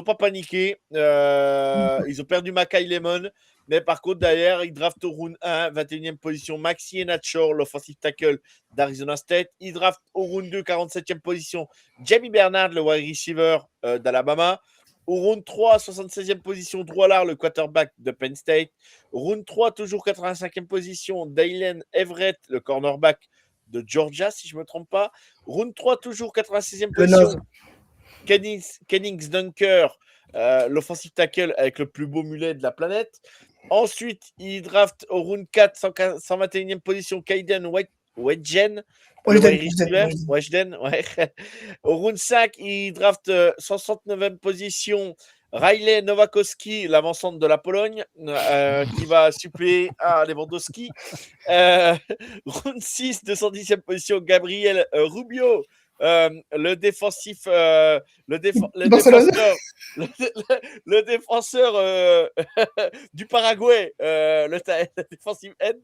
pas paniqué. Ils ont perdu Michael Lemon. Mais par contre, derrière, ils draftent au round 1, 21e position, Maxi Enachor, l'offensive tackle d'Arizona State. Ils draftent au round 2, 47e position, Jamie Bernard, le wide receiver d'Alabama. Au round 3, 76e position, Drew Allard, le quarterback de Penn State. Round 3, toujours 85e position, Dalen Everett, le cornerback de Georgia, si je ne me trompe pas. Round 3, toujours 86e position, Kennings Dunker, l'offensive tackle avec le plus beau mulet de la planète. Ensuite, il draft au round 4, 121e position, Kaiden Wedgen, le wide receiver. Wedgen, ouais. Au round 5, il draft 169e position, Riley Nowakowski, l'avancante de la Pologne, qui va suppléer à Lewandowski. Round 6, 210e position, Gabriel Rubio, le défenseur du Paraguay, le défensive end.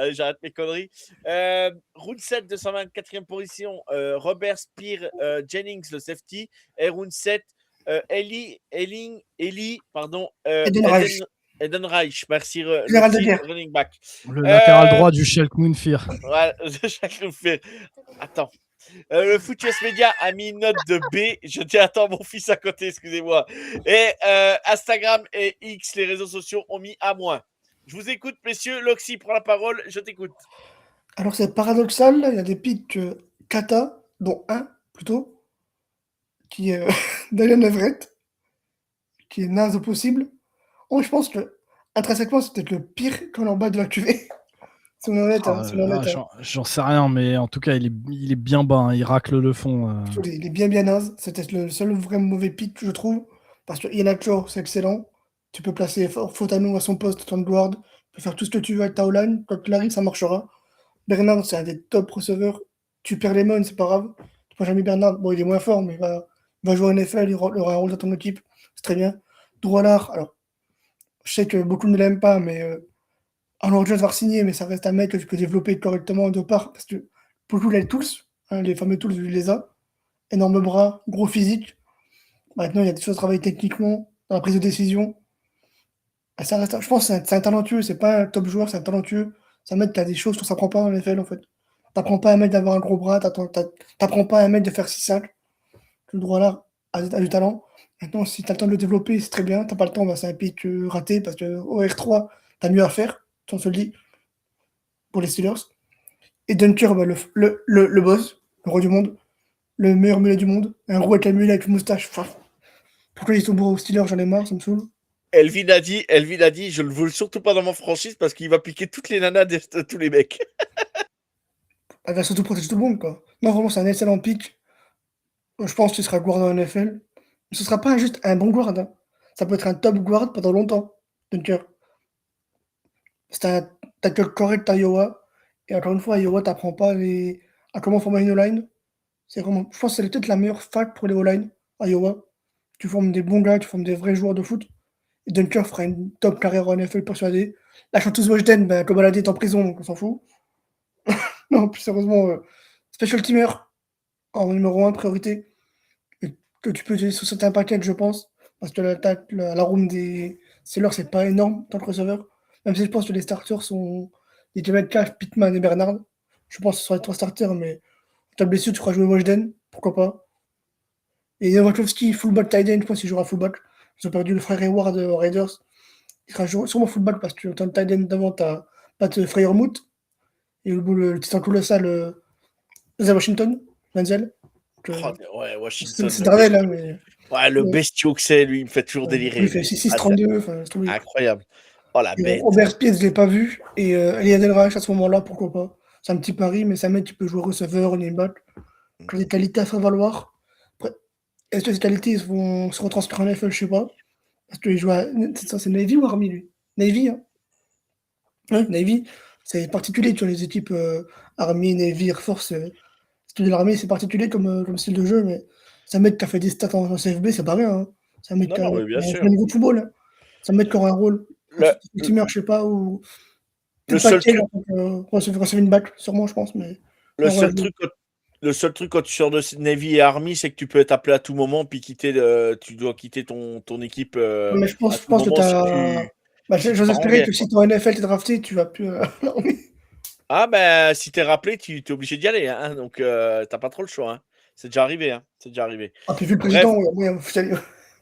J'arrête mes conneries. Round 7, 224e position, Robert Spear Jennings, le safety. Et round 7, Eden Reich, merci, le running back. Le latéral droit du Schalke Mounfir. Ouais, attends. Le Footchess Media a mis une note de B. Je dis attends mon fils à côté, excusez-moi. Et Instagram et X, les réseaux sociaux, ont mis A-. Je vous écoute, messieurs. Loxy prend la parole. Je t'écoute. Alors c'est paradoxal. Il y a des pics kata, dont un plutôt, qui est Dalen Everett, qui est naze au possible. Je pense que intrinsèquement c'est peut-être le pire quand on est en bas de la cuvée. J'en sais rien, mais en tout cas, il est bien bas, hein, il racle le fond. Il est bien naze. C'était le seul vrai mauvais pick, je trouve. Parce que Iheanacho, c'est excellent. Tu peux placer Fotano à son poste, ton guard. Tu peux faire tout ce que tu veux avec ta O-line. Quand il arrive, ça marchera. Bernard, c'est un des top receveurs. Tu perds les mônes, c'est pas grave. Tu prends jamais Bernard. Bon, il est moins fort, mais il va jouer en NFL. Il aura un rôle dans ton équipe. C'est très bien. Drew Allard, alors, je sais que beaucoup ne l'aiment pas, mais Aaron Rodgers va signer, mais ça reste un mec que tu peux développer correctement de part, parce que pour le coup, il a les tools, hein, les fameux tools, il les a. Énorme bras, gros physique. Maintenant, il y a des choses à travailler techniquement, dans la prise de décision. Ça reste, je pense que c'est un talentueux, c'est pas un top joueur, c'est un talentueux. C'est un mec qui a des choses qu'on s'apprend pas en NFL, en fait. T'apprends pas à un mec d'avoir un gros bras, t'apprends pas à un mec de faire 6-5. Le droit là a du talent. Maintenant, si t'as le temps de le développer, c'est très bien. T'as pas le temps, c'est un pic raté, parce que au R3, t'as mieux à faire. On se le dit, pour les Steelers. Et Dunker, le boss, le roi du monde, le meilleur mulet du monde, un roi avec un mulet avec une moustache. Enfin, pourquoi ils sont beaux aux Steelers, j'en ai marre, ça me saoule. Elvin a dit, je ne le veux surtout pas dans mon franchise parce qu'il va piquer toutes les nanas de tous les mecs. Elle va surtout protéger tout le monde, quoi. Non, vraiment, c'est un excellent pick. Je pense qu'il sera guard en NFL. Mais ce sera pas juste un bon guard. Hein. Ça peut être un top guard pendant longtemps, Dunker. T'as que correct à Iowa. Et encore une fois, à Iowa, t'apprends pas à comment former une O-line. Je pense que c'est peut-être la meilleure fac pour les O-line à Iowa. Tu formes des bons gars, tu formes des vrais joueurs de foot. Et Dunker fera une top carrière en NFL persuadé. La chanteuse Washington, ben, comme elle a dit, est en prison, donc on s'en fout. Non, plus sérieusement, special teamer en numéro 1 priorité. Et que tu peux utiliser sur certains packages, je pense. Parce que la room des Steelers, c'est pas énorme, tant que receveur. Même si je pense que les starters sont les Jamal Cash, Pittman et Bernard. Je pense que ce sera les 3 starters, mais ta blessure, tu feras jouer Washington, pourquoi pas. Et Nowakowski, fullback tight end, je pense qu'il jouera fullback. Ils ont perdu le frère Hayward aux Raiders. Il sera sûrement fullback parce que dans le tight end d'avant, t'as Pat Freiermuth. Et le titan colossal, Denzel Washington, Denzel. Ouais, C'est Washington, c'est Darnell, hein, mais ouais, le ouais, bestiau que c'est, lui, il me fait toujours délirer. il fait Lui. 6'32, enfin, c'est trop bien. Incroyable. Oh, la Et bête. Robert Spears, je l'ai pas vu. Et Eliad Elrach, à ce moment-là, pourquoi pas. C'est un petit pari, mais ça met, tu peux jouer receveur, running back. Quand des qualités à faire valoir. Après, est-ce que ces qualités vont se retranscrire en NFL, je sais pas. Parce qu'il joue à. C'est Navy ou Army, lui? Navy, hein. Ouais, Navy, c'est particulier, tu vois, les équipes Army, Navy, Air Force. Si de l'armée, c'est particulier comme style de jeu, mais c'est un mec qui a fait des stats en CFB, c'est pas rien, hein. C'est un mec Non, qui a non, mais bien joué sûr. au niveau de football, hein. C'est un mec qui aura un rôle. Le, Teamer, je sais pas, ou le peut-être pas seul Kane truc, en tant que receiving back, sûrement, je pense, mais le non, ouais, seul truc, le seul truc quand tu sors de Navy et Army, c'est que tu peux être appelé à tout moment, puis tu dois quitter ton équipe mais je à pense, je tout pense que moment t'as. Bah, si tu j'ose pars en espérer guerre, que quoi. si ton NFL t'es drafté, tu vas plus à l'armée. Ah ben, si t'es rappelé, tu es obligé d'y aller, hein, donc t'as pas trop le choix. Hein. C'est déjà arrivé, hein. C'est déjà arrivé. Ah, puis vu le Bref, président, ouais, faut y aller.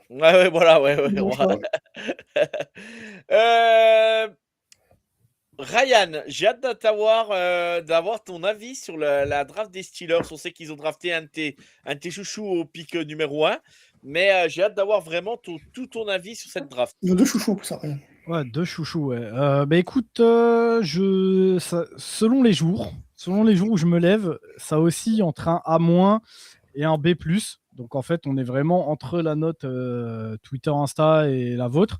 ouais, ouais, voilà, ouais, ouais. Bon choix. Euh, Ryan, j'ai hâte d'avoir ton avis sur la draft des Steelers. On sait qu'ils ont drafté un de tes chouchous au pic numéro 1, mais j'ai hâte d'avoir vraiment tout ton avis sur cette draft. Ils ont 2 chouchous pour ça, rien. Ouais, deux chouchous, ouais. Bah écoute, selon les jours où je me lève, ça oscille entre un A- et un B+. Donc en fait, on est vraiment entre la note Twitter, Insta et la vôtre.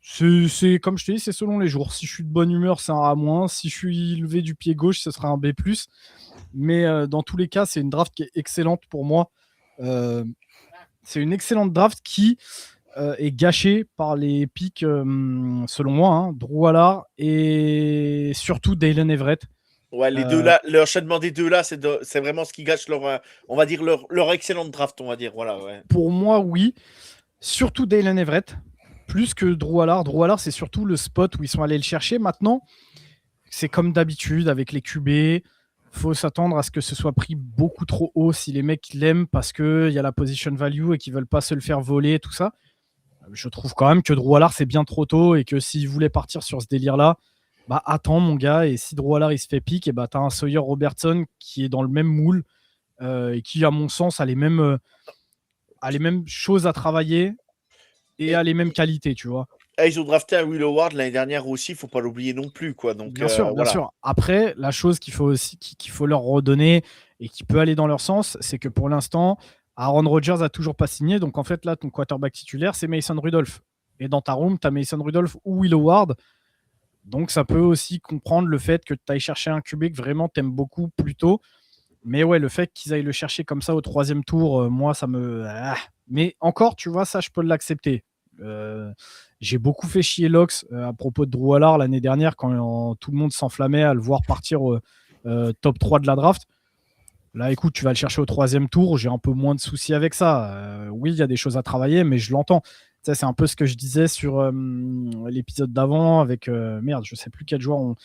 C'est comme je te dis, c'est selon les jours. Si je suis de bonne humeur, c'est un A-. Si je suis levé du pied gauche, ce sera un B+. Mais dans tous les cas, c'est une draft qui est excellente pour moi. C'est une excellente draft qui est gâchée par les pics, selon moi, hein, Drew Allard et surtout Dalen Everett. Ouais, les deux là, l'enchaînement des deux là, c'est vraiment ce qui gâche on va dire leur excellente draft, on va dire. Voilà, ouais. Pour moi, oui. Surtout Dalen Everett, plus que Drew Allard. Drew Allard, c'est surtout le spot où ils sont allés le chercher. Maintenant, c'est comme d'habitude avec les QB. Faut s'attendre à ce que ce soit pris beaucoup trop haut si les mecs l'aiment parce qu'il y a la position value et qu'ils veulent pas se le faire voler, tout ça. Je trouve quand même que Drew Allard, c'est bien trop tôt et que s'il voulait partir sur ce délire-là, bah attends mon gars, et si Drew Allard il se fait pique, et bah t'as un Sawyer Robertson qui est dans le même moule et qui, à mon sens, a les mêmes choses à travailler et a les mêmes qualités, tu vois. Ils ont drafté un Will Howard l'année dernière aussi, faut pas l'oublier non plus, quoi. Donc Bien sûr, bien voilà. sûr. Après, la chose qu'il faut leur redonner et qui peut aller dans leur sens, c'est que pour l'instant, Aaron Rodgers a toujours pas signé. Donc en fait, là, ton quarterback titulaire, c'est Mason Rudolph. Et dans ta room, tu as Mason Rudolph ou Will Howard. Donc ça peut aussi comprendre le fait que tu ailles chercher un QB que vraiment tu aimes beaucoup plus tôt. Mais ouais, le fait qu'ils aillent le chercher comme ça au 3e tour, moi, ça me. Mais encore, tu vois, ça, je peux l'accepter. J'ai beaucoup fait chier Lox à propos de Drew Allard l'année dernière quand tout le monde s'enflammait à le voir partir top 3 de la draft. Là, écoute, tu vas le chercher au 3e tour. J'ai un peu moins de soucis avec ça. Oui, il y a des choses à travailler, mais je l'entends. Ça, c'est un peu ce que je disais sur l'épisode d'avant avec merde, je sais plus quel joueur on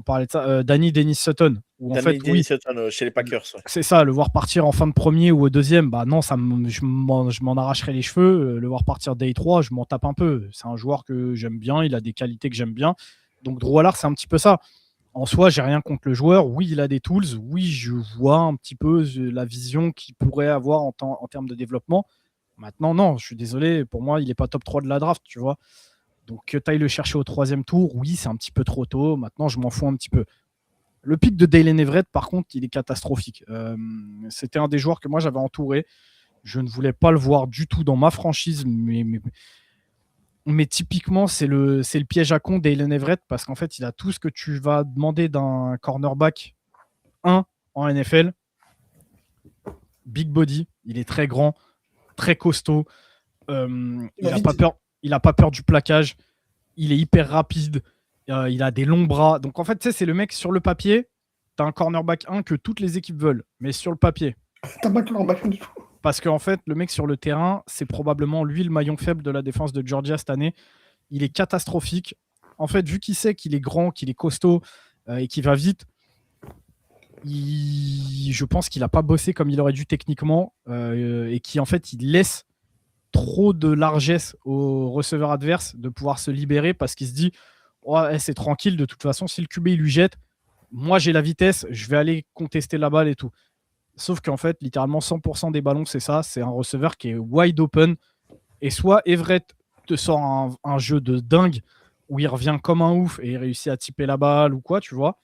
parlait de ça, Danny Dennis Sutton. Où en fait, oui, chez les Packers. Ouais. c'est ça, le voir partir en fin de premier ou au 2e, bah non, je m'en arracherais les cheveux. Le voir partir day 3, je m'en tape un peu. C'est un joueur que j'aime bien, il a des qualités que j'aime bien. Donc Drew Allard, c'est un petit peu ça. En soi, j'ai rien contre le joueur. Oui, il a des tools. Oui, je vois un petit peu la vision qu'il pourrait avoir en termes de développement. Maintenant, non, je suis désolé. Pour moi, il n'est pas top 3 de la draft, tu vois. Donc, que tu ailles le chercher au 3e tour, oui, c'est un petit peu trop tôt. Maintenant, je m'en fous un petit peu. Le pic de Dalen Everett, par contre, il est catastrophique. C'était un des joueurs que moi, j'avais entouré. Je ne voulais pas le voir du tout dans ma franchise, mais Mais typiquement, c'est le piège à con d'Alen Everett parce qu'en fait, il a tout ce que tu vas demander d'un cornerback 1 en NFL. Big body, il est très grand, très costaud. Il n'a pas peur du plaquage. Il est hyper rapide. Il a des longs bras. Donc en fait, tu sais, c'est le mec sur le papier. Tu as un cornerback 1 que toutes les équipes veulent, mais sur le papier. T'as pas de cornerback du tout. Parce qu'en fait, le mec sur le terrain, c'est probablement lui le maillon faible de la défense de Georgia cette année. Il est catastrophique. En fait, vu qu'il sait qu'il est grand, qu'il est costaud et qu'il va vite, je pense qu'il n'a pas bossé comme il aurait dû techniquement et qu'en fait, il laisse trop de largesse au receveur adverse de pouvoir se libérer parce qu'il se dit ouais, c'est tranquille, de toute façon, si le QB il lui jette, moi j'ai la vitesse, je vais aller contester la balle et tout. Sauf qu'en fait, littéralement 100% des ballons, c'est ça, c'est un receveur qui est wide open. Et soit Everett te sort un jeu de dingue où il revient comme un ouf et il réussit à typer la balle ou quoi, tu vois.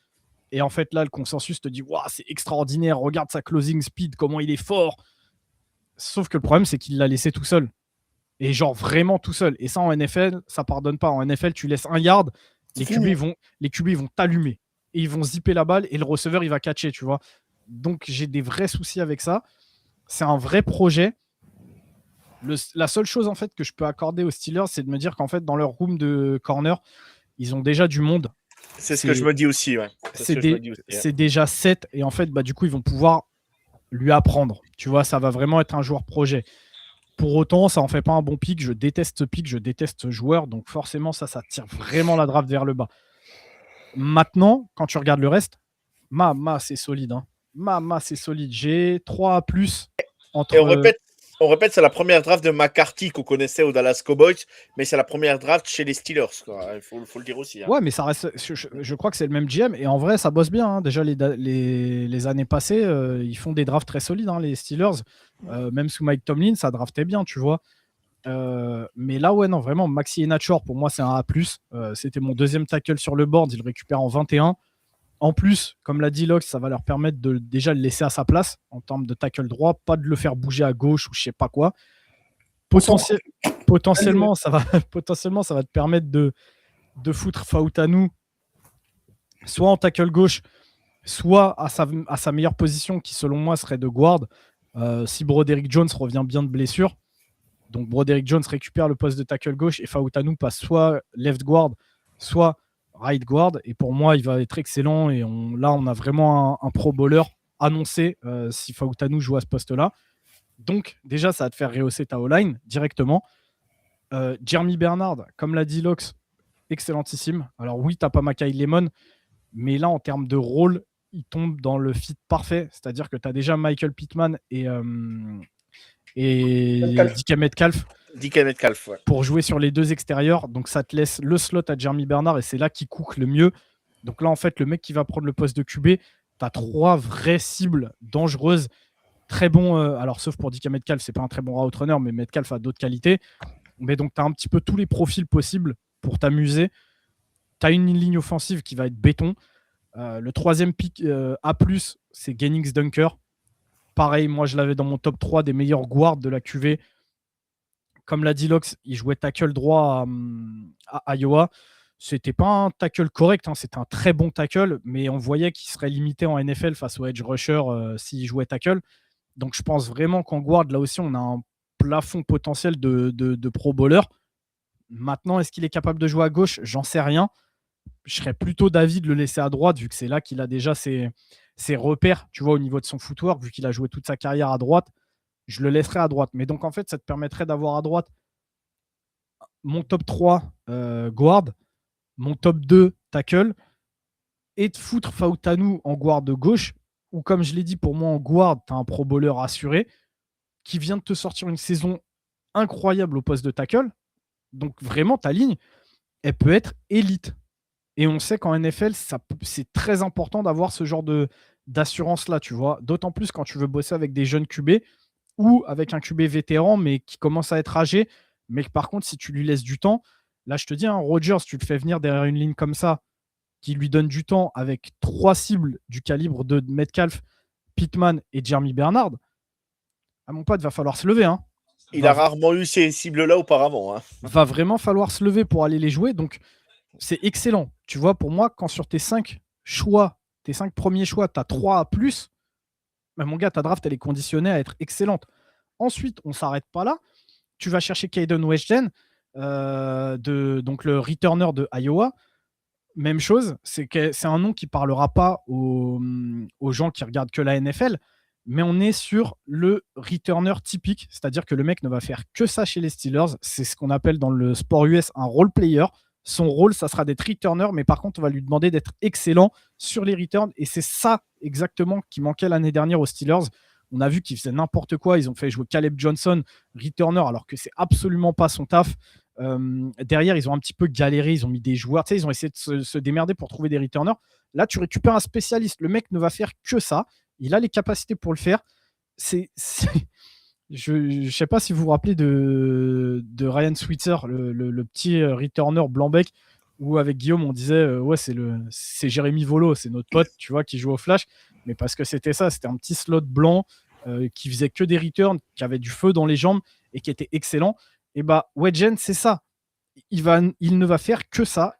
Et en fait, là, le consensus te dit waouh, c'est extraordinaire, regarde sa closing speed, comment il est fort. Sauf que le problème, c'est qu'il l'a laissé tout seul. Et genre vraiment tout seul. Et ça, en NFL, ça pardonne pas. En NFL, tu laisses 1 yard, les QB vont t'allumer. Et ils vont zipper la balle et le receveur, il va catcher, tu vois. Donc, j'ai des vrais soucis avec ça. C'est un vrai projet. La seule chose, en fait, que je peux accorder aux Steelers, c'est de me dire qu'en fait, dans leur room de corner, ils ont déjà du monde. C'est ce que je me dis aussi, ouais. C'est déjà 7. Et en fait, bah, du coup, ils vont pouvoir lui apprendre. Tu vois, ça va vraiment être un joueur projet. Pour autant, ça en fait pas un bon pick. Je déteste ce pick, je déteste ce joueur. Donc forcément, ça tire vraiment la draft vers le bas. Maintenant, quand tu regardes le reste, c'est solide. Hein. C'est solide. J'ai 3 A+. Entre... Et on répète, c'est la première draft de McCarthy qu'on connaissait aux Dallas Cowboys, mais c'est la première draft chez les Steelers. Il faut le dire aussi. Hein. Ouais, mais ça reste. Je crois que c'est le même GM et en vrai, ça bosse bien. Hein. Déjà, les années passées, ils font des drafts très solides, hein, les Steelers. Même sous Mike Tomlin, ça draftait bien, tu vois. Mais là, ouais, non, vraiment, Maxi Enachor, pour moi, c'est un A+. C'était mon deuxième tackle sur le board. Il le récupère en 21. En plus, comme l'a dit Lox, ça va leur permettre de déjà le laisser à sa place en termes de tackle droit, pas de le faire bouger à gauche ou je sais pas quoi. Potentiellement, ça va te permettre de foutre Fautanu soit en tackle gauche, soit à sa meilleure position, qui selon moi serait de guard, si Broderick Jones revient bien de blessure. Donc Broderick Jones récupère le poste de tackle gauche et Fautanu passe soit left guard, soit right guard. Et pour moi, il va être excellent. Et là, on a vraiment un pro bowler annoncé si Fautanu joue à ce poste-là. Donc déjà, ça va te faire rehausser ta O-line directement. Jeremy Bernard, comme l'a dit Lox, excellentissime. Alors oui, t'as pas Mackay Lemon, mais là, en termes de rôle, il tombe dans le fit parfait. C'est-à-dire que tu as déjà Michael Pittman et DK Metcalf. Ouais. Pour jouer sur les deux extérieurs. Donc ça te laisse le slot à Jeremy Bernard et c'est là qu'il cook le mieux. Donc là, en fait, le mec qui va prendre le poste de QB, tu as 3 vraies cibles dangereuses. Très bon, alors sauf pour DK Metcalf, c'est pas un très bon route runner, mais Metcalf a d'autres qualités. Mais donc tu as un petit peu tous les profils possibles pour t'amuser. Tu as une ligne offensive qui va être béton. Le 3e pick A+, c'est Gennings Dunker. Pareil, moi je l'avais dans mon top 3 des meilleurs guards de la QV. Comme l'a dit Lox, il jouait tackle droit à Iowa. C'était pas un tackle correct, hein, c'était un très bon tackle, mais on voyait qu'il serait limité en NFL face au edge rusher s'il jouait tackle. Donc je pense vraiment qu'en guard, là aussi, on a un plafond potentiel de pro bowler. Maintenant, est-ce qu'il est capable de jouer à gauche? J'en sais rien. Je serais plutôt d'avis de le laisser à droite, vu que c'est là qu'il a déjà ses repères, tu vois, au niveau de son footwork, vu qu'il a joué toute sa carrière à droite. Je le laisserai à droite. Mais donc, en fait, ça te permettrait d'avoir à droite mon top 3 guard, mon top 2 tackle, et de foutre Fautanu en guard de gauche, ou comme je l'ai dit, pour moi, en guard, tu as un pro bowler assuré qui vient de te sortir une saison incroyable au poste de tackle. Donc, vraiment, ta ligne, elle peut être élite. Et on sait qu'en NFL, c'est très important d'avoir ce genre d'assurance-là, tu vois. D'autant plus quand tu veux bosser avec des jeunes QB ou avec un QB vétéran, mais qui commence à être âgé. Mais que par contre, si tu lui laisses du temps, là, je te dis, hein, Rodgers, tu le fais venir derrière une ligne comme ça, qui lui donne du temps avec 3 cibles du calibre de Metcalf, Pittman et Jeremy Bernard, à mon pote, va falloir se lever. Hein. Il a rarement eu ces cibles-là auparavant. Hein. Va vraiment falloir se lever pour aller les jouer. Donc, c'est excellent. Tu vois, pour moi, quand sur tes 5 choix, tes 5 premiers choix, tu as 3 à plus, bah, mon gars, ta draft, elle est conditionnée à être excellente. Ensuite, on ne s'arrête pas là. Tu vas chercher Caden Weshden, donc le returner de Iowa. Même chose, c'est un nom qui ne parlera pas aux gens qui regardent que la NFL, mais on est sur le returner typique, c'est-à-dire que le mec ne va faire que ça chez les Steelers. C'est ce qu'on appelle dans le sport US un role player. Son rôle, ça sera d'être returner, mais par contre, on va lui demander d'être excellent sur les returns. Et c'est ça exactement qui manquait l'année dernière aux Steelers. On a vu qu'ils faisaient n'importe quoi. Ils ont fait jouer Caleb Johnson, returner, alors que c'est absolument pas son taf. Derrière, ils ont un petit peu galéré. Ils ont mis des joueurs. Tu sais, ils ont essayé de se démerder pour trouver des returners. Là, tu récupères un spécialiste. Le mec ne va faire que ça. Il a les capacités pour le faire. Je ne sais pas si vous vous rappelez de Ryan Switzer, le petit returner blanc-bec, où avec Guillaume, on disait ouais, c'est Jérémy Volo, c'est notre pote, tu vois, qui joue au flash. Mais parce que c'était ça, c'était un petit slot blanc qui faisait que des returns, qui avait du feu dans les jambes et qui était excellent. Et bah, Wedgen, c'est ça. Il ne va faire que ça.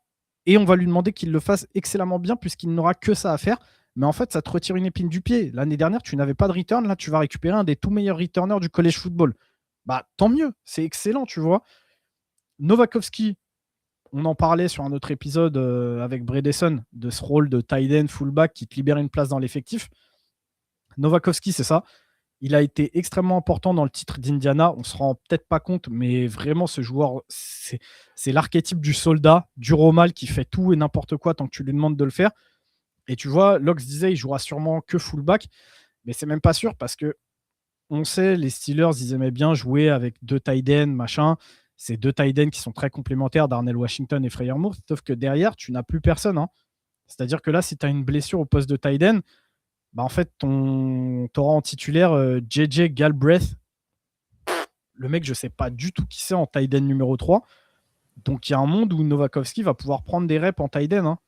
Et on va lui demander qu'il le fasse excellemment bien, puisqu'il n'aura que ça à faire. Mais en fait, ça te retire une épine du pied. L'année dernière, tu n'avais pas de return. Là, tu vas récupérer un des tout meilleurs returners du college football. Bah, tant mieux. C'est excellent, tu vois. Novakovsky, on en parlait sur un autre épisode avec Bredesen, de ce rôle de tight end fullback qui te libère une place dans l'effectif. Novakovsky, c'est ça. Il a été extrêmement important dans le titre d'Indiana. On ne se rend peut-être pas compte, mais vraiment, ce joueur, c'est l'archétype du soldat, du Romal qui fait tout et n'importe quoi tant que tu lui demandes de le faire. Et tu vois, Lox disait il jouera sûrement que fullback, mais c'est même pas sûr parce que on sait, les Steelers, ils aimaient bien jouer avec 2 tight ends, machin. C'est 2 tight ends qui sont très complémentaires, Darnell Washington et Fryer Moore, sauf que derrière, tu n'as plus personne. Hein. C'est-à-dire que là, si tu as une blessure au poste de tight end, bah en fait, tu auras en titulaire JJ Galbraith. Le mec, je ne sais pas du tout qui c'est en tight end numéro 3. Donc, il y a un monde où Novakovsky va pouvoir prendre des reps en tight end. Hein.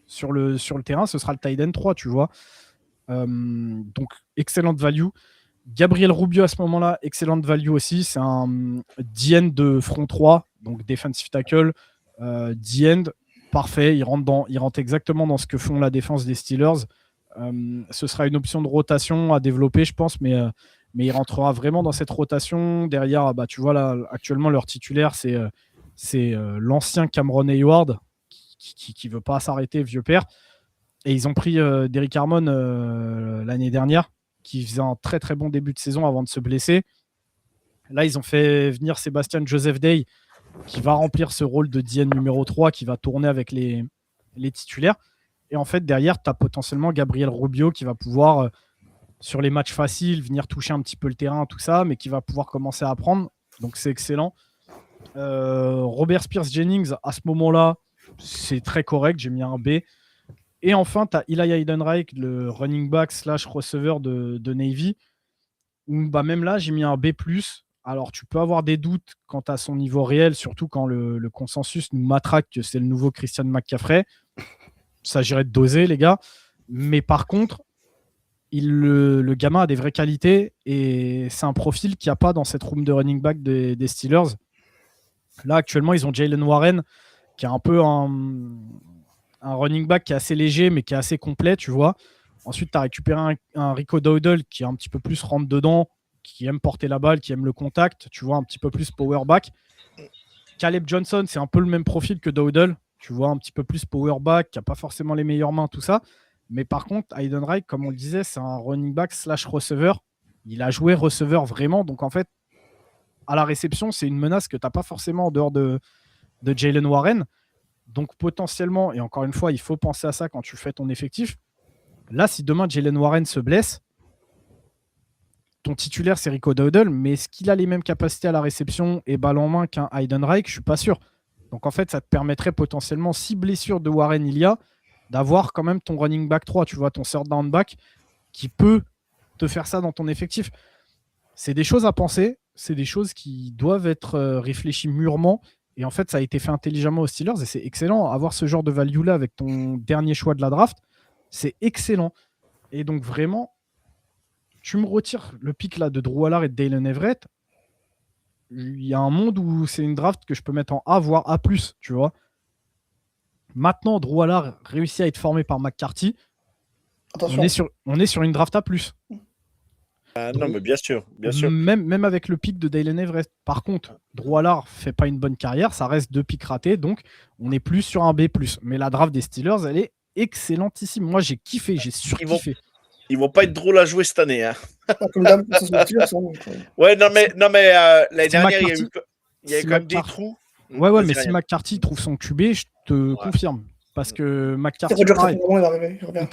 Sur le terrain, ce sera le tight end 3, tu vois. Donc, excellente value. Gabriel Rubio, à ce moment-là, excellente value aussi. C'est un D-end de front 3, donc defensive tackle. D-end, parfait. Il rentre exactement dans ce que font la défense des Steelers. Ce sera une option de rotation à développer, je pense, mais il rentrera vraiment dans cette rotation. Derrière, bah, tu vois, là, actuellement, leur titulaire, c'est l'ancien Cameron Hayward, qui veut pas s'arrêter, vieux père. Et ils ont pris Derrick Harmon l'année dernière, qui faisait un très très bon début de saison avant de se blesser. Là, ils ont fait venir Sébastien Joseph Day, qui va remplir ce rôle de DN numéro 3, qui va tourner avec les titulaires. Et en fait, derrière, tu as potentiellement Gabriel Rubio qui va pouvoir, sur les matchs faciles, venir toucher un petit peu le terrain, tout ça, mais qui va pouvoir commencer à apprendre. Donc, c'est excellent. Robert Spears-Jennings, à ce moment-là, c'est très correct. J'ai mis un B. Et enfin, tu as Eli Heidenreich, le running back / receveur de Navy. Où, bah, même là, j'ai mis un B+. Alors, tu peux avoir des doutes quant à son niveau réel, surtout quand le consensus nous matraque que c'est le nouveau Christian McCaffrey. Il s'agirait de doser, les gars. Mais par contre, le gamin a des vraies qualités et c'est un profil qu'il n'y a pas dans cette room de running back des Steelers. Là, actuellement, ils ont Jaylen Warren, qui est un peu un running back qui est assez léger, mais qui est assez complet, tu vois. Ensuite, tu as récupéré un Rico Dowdle qui est un petit peu plus rentre dedans, qui aime porter la balle, qui aime le contact, tu vois, un petit peu plus power back. Caleb Johnson, c'est un peu le même profil que Dowdle, tu vois, un petit peu plus power back, qui n'a pas forcément les meilleures mains, tout ça. Mais par contre, Heidenreich, comme on le disait, c'est un running back / receveur. Il a joué receveur vraiment, donc en fait, à la réception, c'est une menace que tu n'as pas forcément en dehors de Jaylen Warren. Donc potentiellement, et encore une fois, il faut penser à ça quand tu fais ton effectif. Là, si demain Jaylen Warren se blesse, ton titulaire, c'est Rico Dowdle, mais est-ce qu'il a les mêmes capacités à la réception et balle en main qu'un Heidenreich? Je ne suis pas sûr. Donc en fait, ça te permettrait potentiellement, si blessure de Warren il y a, d'avoir quand même ton running back 3, tu vois, ton third down back, qui peut te faire ça dans ton effectif. C'est des choses à penser, c'est des choses qui doivent être réfléchies mûrement. Et en fait, ça a été fait intelligemment aux Steelers et c'est excellent. Avoir ce genre de value-là avec ton dernier choix de la draft, c'est excellent. Et donc vraiment, tu me retires le pic là de Drew Allard et de Dalen Everett. il y a un monde où c'est une draft que je peux mettre en A, voire A+, tu vois. Maintenant, Drew Allard réussit à être formé par McCarthy. Attention. On est sur une draft A+. Non, mais bien sûr. Même avec le pic de Dalen Everett. Par contre, Drew Allard fait pas une bonne carrière, ça reste 2 pics ratés, donc on est plus sur un B+. Mais la draft des Steelers, elle est excellentissime. Moi, j'ai kiffé, j'ai surkiffé. Ils vont pas être drôles à jouer cette année. Hein. Comme d'hab, ça se motive, ça, donc, Ouais, non, mais l'année dernière, il y avait si quand même des trous. Ouais, Vas-y, mais si Ryan. McCarthy trouve son QB, je te confirme. Parce que C'est McCarthy, Roger pareil, Trevor, il va arriver, il revient.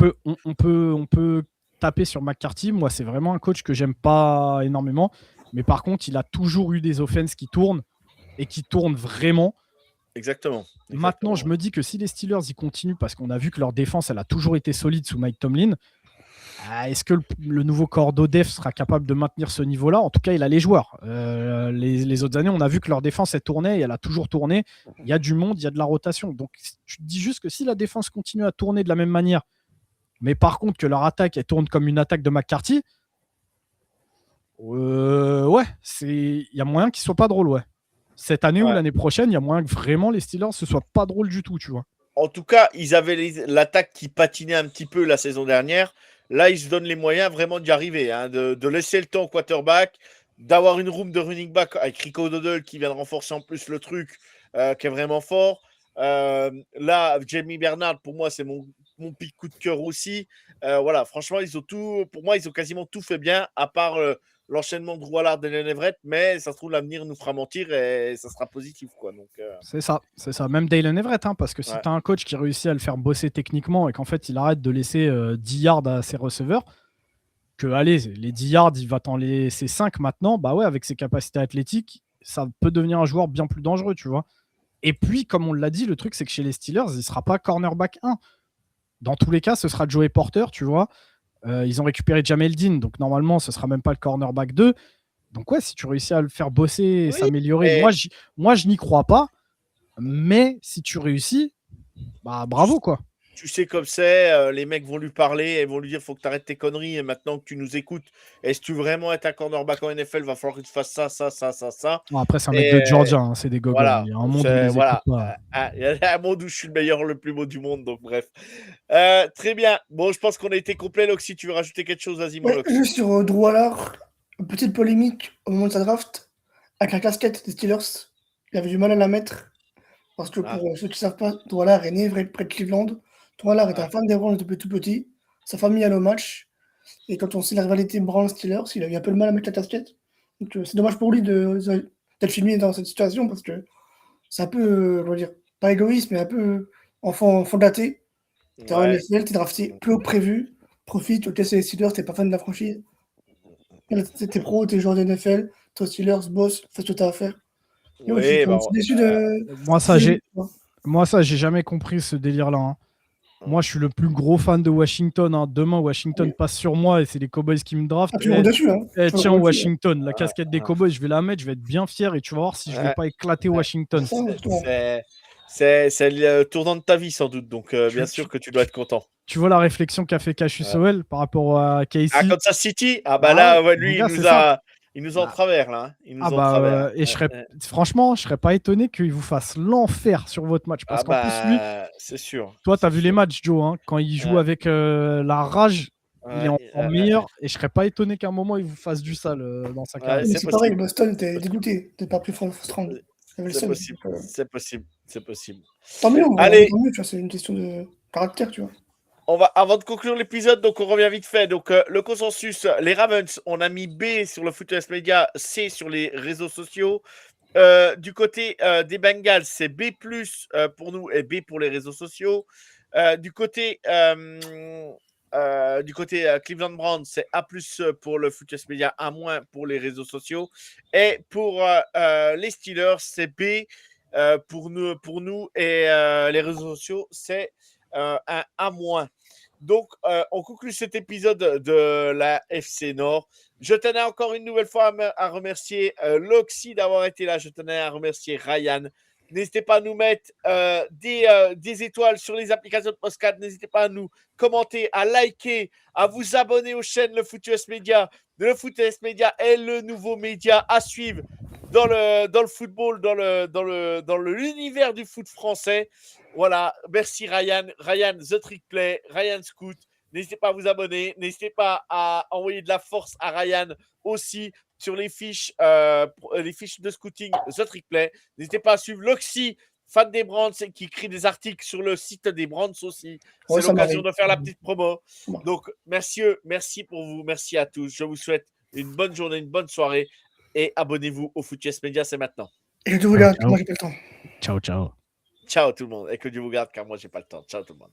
on peut taper sur McCarthy. Moi, c'est vraiment un coach que j'aime pas énormément. Mais par contre, il a toujours eu des offenses qui tournent et qui tournent vraiment. Exactement. Maintenant, je me dis que si les Steelers y continuent, parce qu'on a vu que leur défense, elle a toujours été solide sous Mike Tomlin, est-ce que le nouveau corps d'Odef sera capable de maintenir ce niveau-là? En tout cas, il a les joueurs. Les autres années, on a vu que leur défense, elle tournait et elle a toujours tourné. Il y a du monde, il y a de la rotation. Donc, tu te dis juste que si la défense continue à tourner de la même manière, mais par contre que leur attaque, elle tourne comme une attaque de McCarthy, ouais, il y a moyen qu'ils ne soient pas drôles, ouais. Cette année ou l'année prochaine, il y a moyen que vraiment les Steelers ne soient pas drôles du tout, tu vois. En tout cas, ils avaient l'attaque qui patinait un petit peu la saison dernière. Là, ils se donnent les moyens vraiment d'y arriver, hein, de laisser le temps au quarterback, d'avoir une room de running back avec Rico Dodell qui vient de renforcer en plus le truc, qui est vraiment fort. Là, Jamie Bernard, pour moi, c'est mon pic coup de cœur aussi. Voilà, franchement, pour moi, ils ont quasiment tout fait bien, à part l'enchaînement de Drew Allard et Dalen Everett, mais ça se trouve, l'avenir nous fera mentir et ça sera positif, quoi. Donc, c'est ça. Même Dalen Everett, hein, parce que si tu as un coach qui réussit à le faire bosser techniquement et qu'en fait, il arrête de laisser 10 yards à ses receveurs, que allez, les 10 yards, il va t'en laisser 5 maintenant, bah ouais, avec ses capacités athlétiques, ça peut devenir un joueur bien plus dangereux, tu vois. Et puis, comme on l'a dit, le truc, c'est que chez les Steelers, il ne sera pas cornerback 1. Dans tous les cas, ce sera Joey Porter, tu vois. Ils ont récupéré Jamel Dean, donc normalement, ce sera même pas le cornerback 2. Donc ouais, si tu réussis à le faire bosser et s'améliorer, moi, je n'y crois pas. Mais si tu réussis, bah bravo, quoi. Tu sais comme c'est, les mecs vont lui parler et vont lui dire faut que tu arrêtes tes conneries et maintenant que tu nous écoutes, est-ce que tu veux vraiment être un cornerback en NFL, va falloir que tu fasses ça. Bon, après, c'est un mec de Georgia, hein, c'est des gogos. Voilà, il y a un monde où ils les écoutent pas. Il y a un monde où je suis le meilleur, le plus beau du monde, donc bref. Très bien. Bon, je pense qu'on a été complet. Lox, si tu veux rajouter quelque chose, vas-y, mon Lox. Juste sur Drew Allard, une petite polémique au moment de sa draft, avec la casquette des Steelers. Il avait du mal à la mettre. Parce que pour ceux qui ne savent pas, Drew Allard est né près de Cleveland. Drew Allard est un fan des Browns depuis tout petit. Sa famille allait au match. Et quand on sait la rivalité Browns-Steelers, il a eu un peu de mal à mettre la casquette. Donc c'est dommage pour lui d'être filmé dans cette situation parce que c'est un peu, on va dire, pas égoïste, mais un peu enfant daté. T'es en NFL, t'es drafté plus haut que prévu. Profite, ok, c'est les Steelers, t'es pas fan de la franchise. T'es pro, t'es joueur de NFL, t'es aux Steelers, boss, fais ce que t'as à faire. Et ouais, je suis déçu de. Moi, ça, j'ai jamais compris ce délire-là. Hein. Moi, je suis le plus gros fan de Washington. Hein. Demain, Washington passe sur moi et c'est les Cowboys qui me draftent. Tu vas dessus, hein. Tiens, Washington, la casquette des Cowboys, je vais la mettre, je vais être bien fier et tu vas voir si je vais pas éclater Washington. C'est le tournant de ta vie, sans doute. Donc, bien sûr que tu dois être content. Tu vois la réflexion qu'a fait Cassius Howell par rapport à Casey. À Kansas City? Ah bah là, lui, il nous en travers là. Et franchement, je serais pas étonné qu'il vous fasse l'enfer sur votre match. Parce qu'en plus, lui, c'est sûr. Toi, tu as vu les matchs, Joe, hein, quand il joue avec la rage, il est en meilleur. Et je serais pas étonné qu'à un moment, il vous fasse du sale dans sa carrière. C'est pareil, Boston, t'es dégoûté. T'es pas pris first round. C'est possible. Tant mieux, allez. Tant mieux, tu vois, c'est une question de caractère, tu vois. Avant de conclure l'épisode, donc on revient vite fait. Donc le consensus, les Ravens, on a mis B sur le Football Media, C sur les réseaux sociaux. Du côté des Bengals, c'est B+ pour nous et B pour les réseaux sociaux. Du côté Cleveland Browns, c'est A+ pour le Football Media, A- pour les réseaux sociaux. Et pour les Steelers, c'est B pour nous et les réseaux sociaux, c'est un A-. Donc, on conclut cet épisode de la FC Nord. Je tenais encore une nouvelle fois à remercier Loxy d'avoir été là. Je tenais à remercier Ryan. N'hésitez pas à nous mettre des étoiles sur les applications de podcast. N'hésitez pas à nous commenter, à liker, à vous abonner aux chaînes Le Foot US Media. Le Foot US Media est le nouveau média à suivre dans le football, dans l'univers du foot français. Voilà, merci Ryan, The Trick Play, Ryan Scoot. N'hésitez pas à vous abonner, n'hésitez pas à envoyer de la force à Ryan aussi sur les fiches de scouting The Trick Play. N'hésitez pas à suivre Loxy, fan des Brands, qui écrit des articles sur le site des Brands aussi. C'est l'occasion de faire la petite promo. Donc, merci pour vous, merci à tous. Je vous souhaite une bonne journée, une bonne soirée et abonnez-vous au Foot Yes Media, c'est maintenant. Et je vous regarde, moi j'ai pas le temps. Ciao, ciao. Ciao tout le monde et que Dieu vous garde car moi j'ai pas le temps. Ciao tout le monde.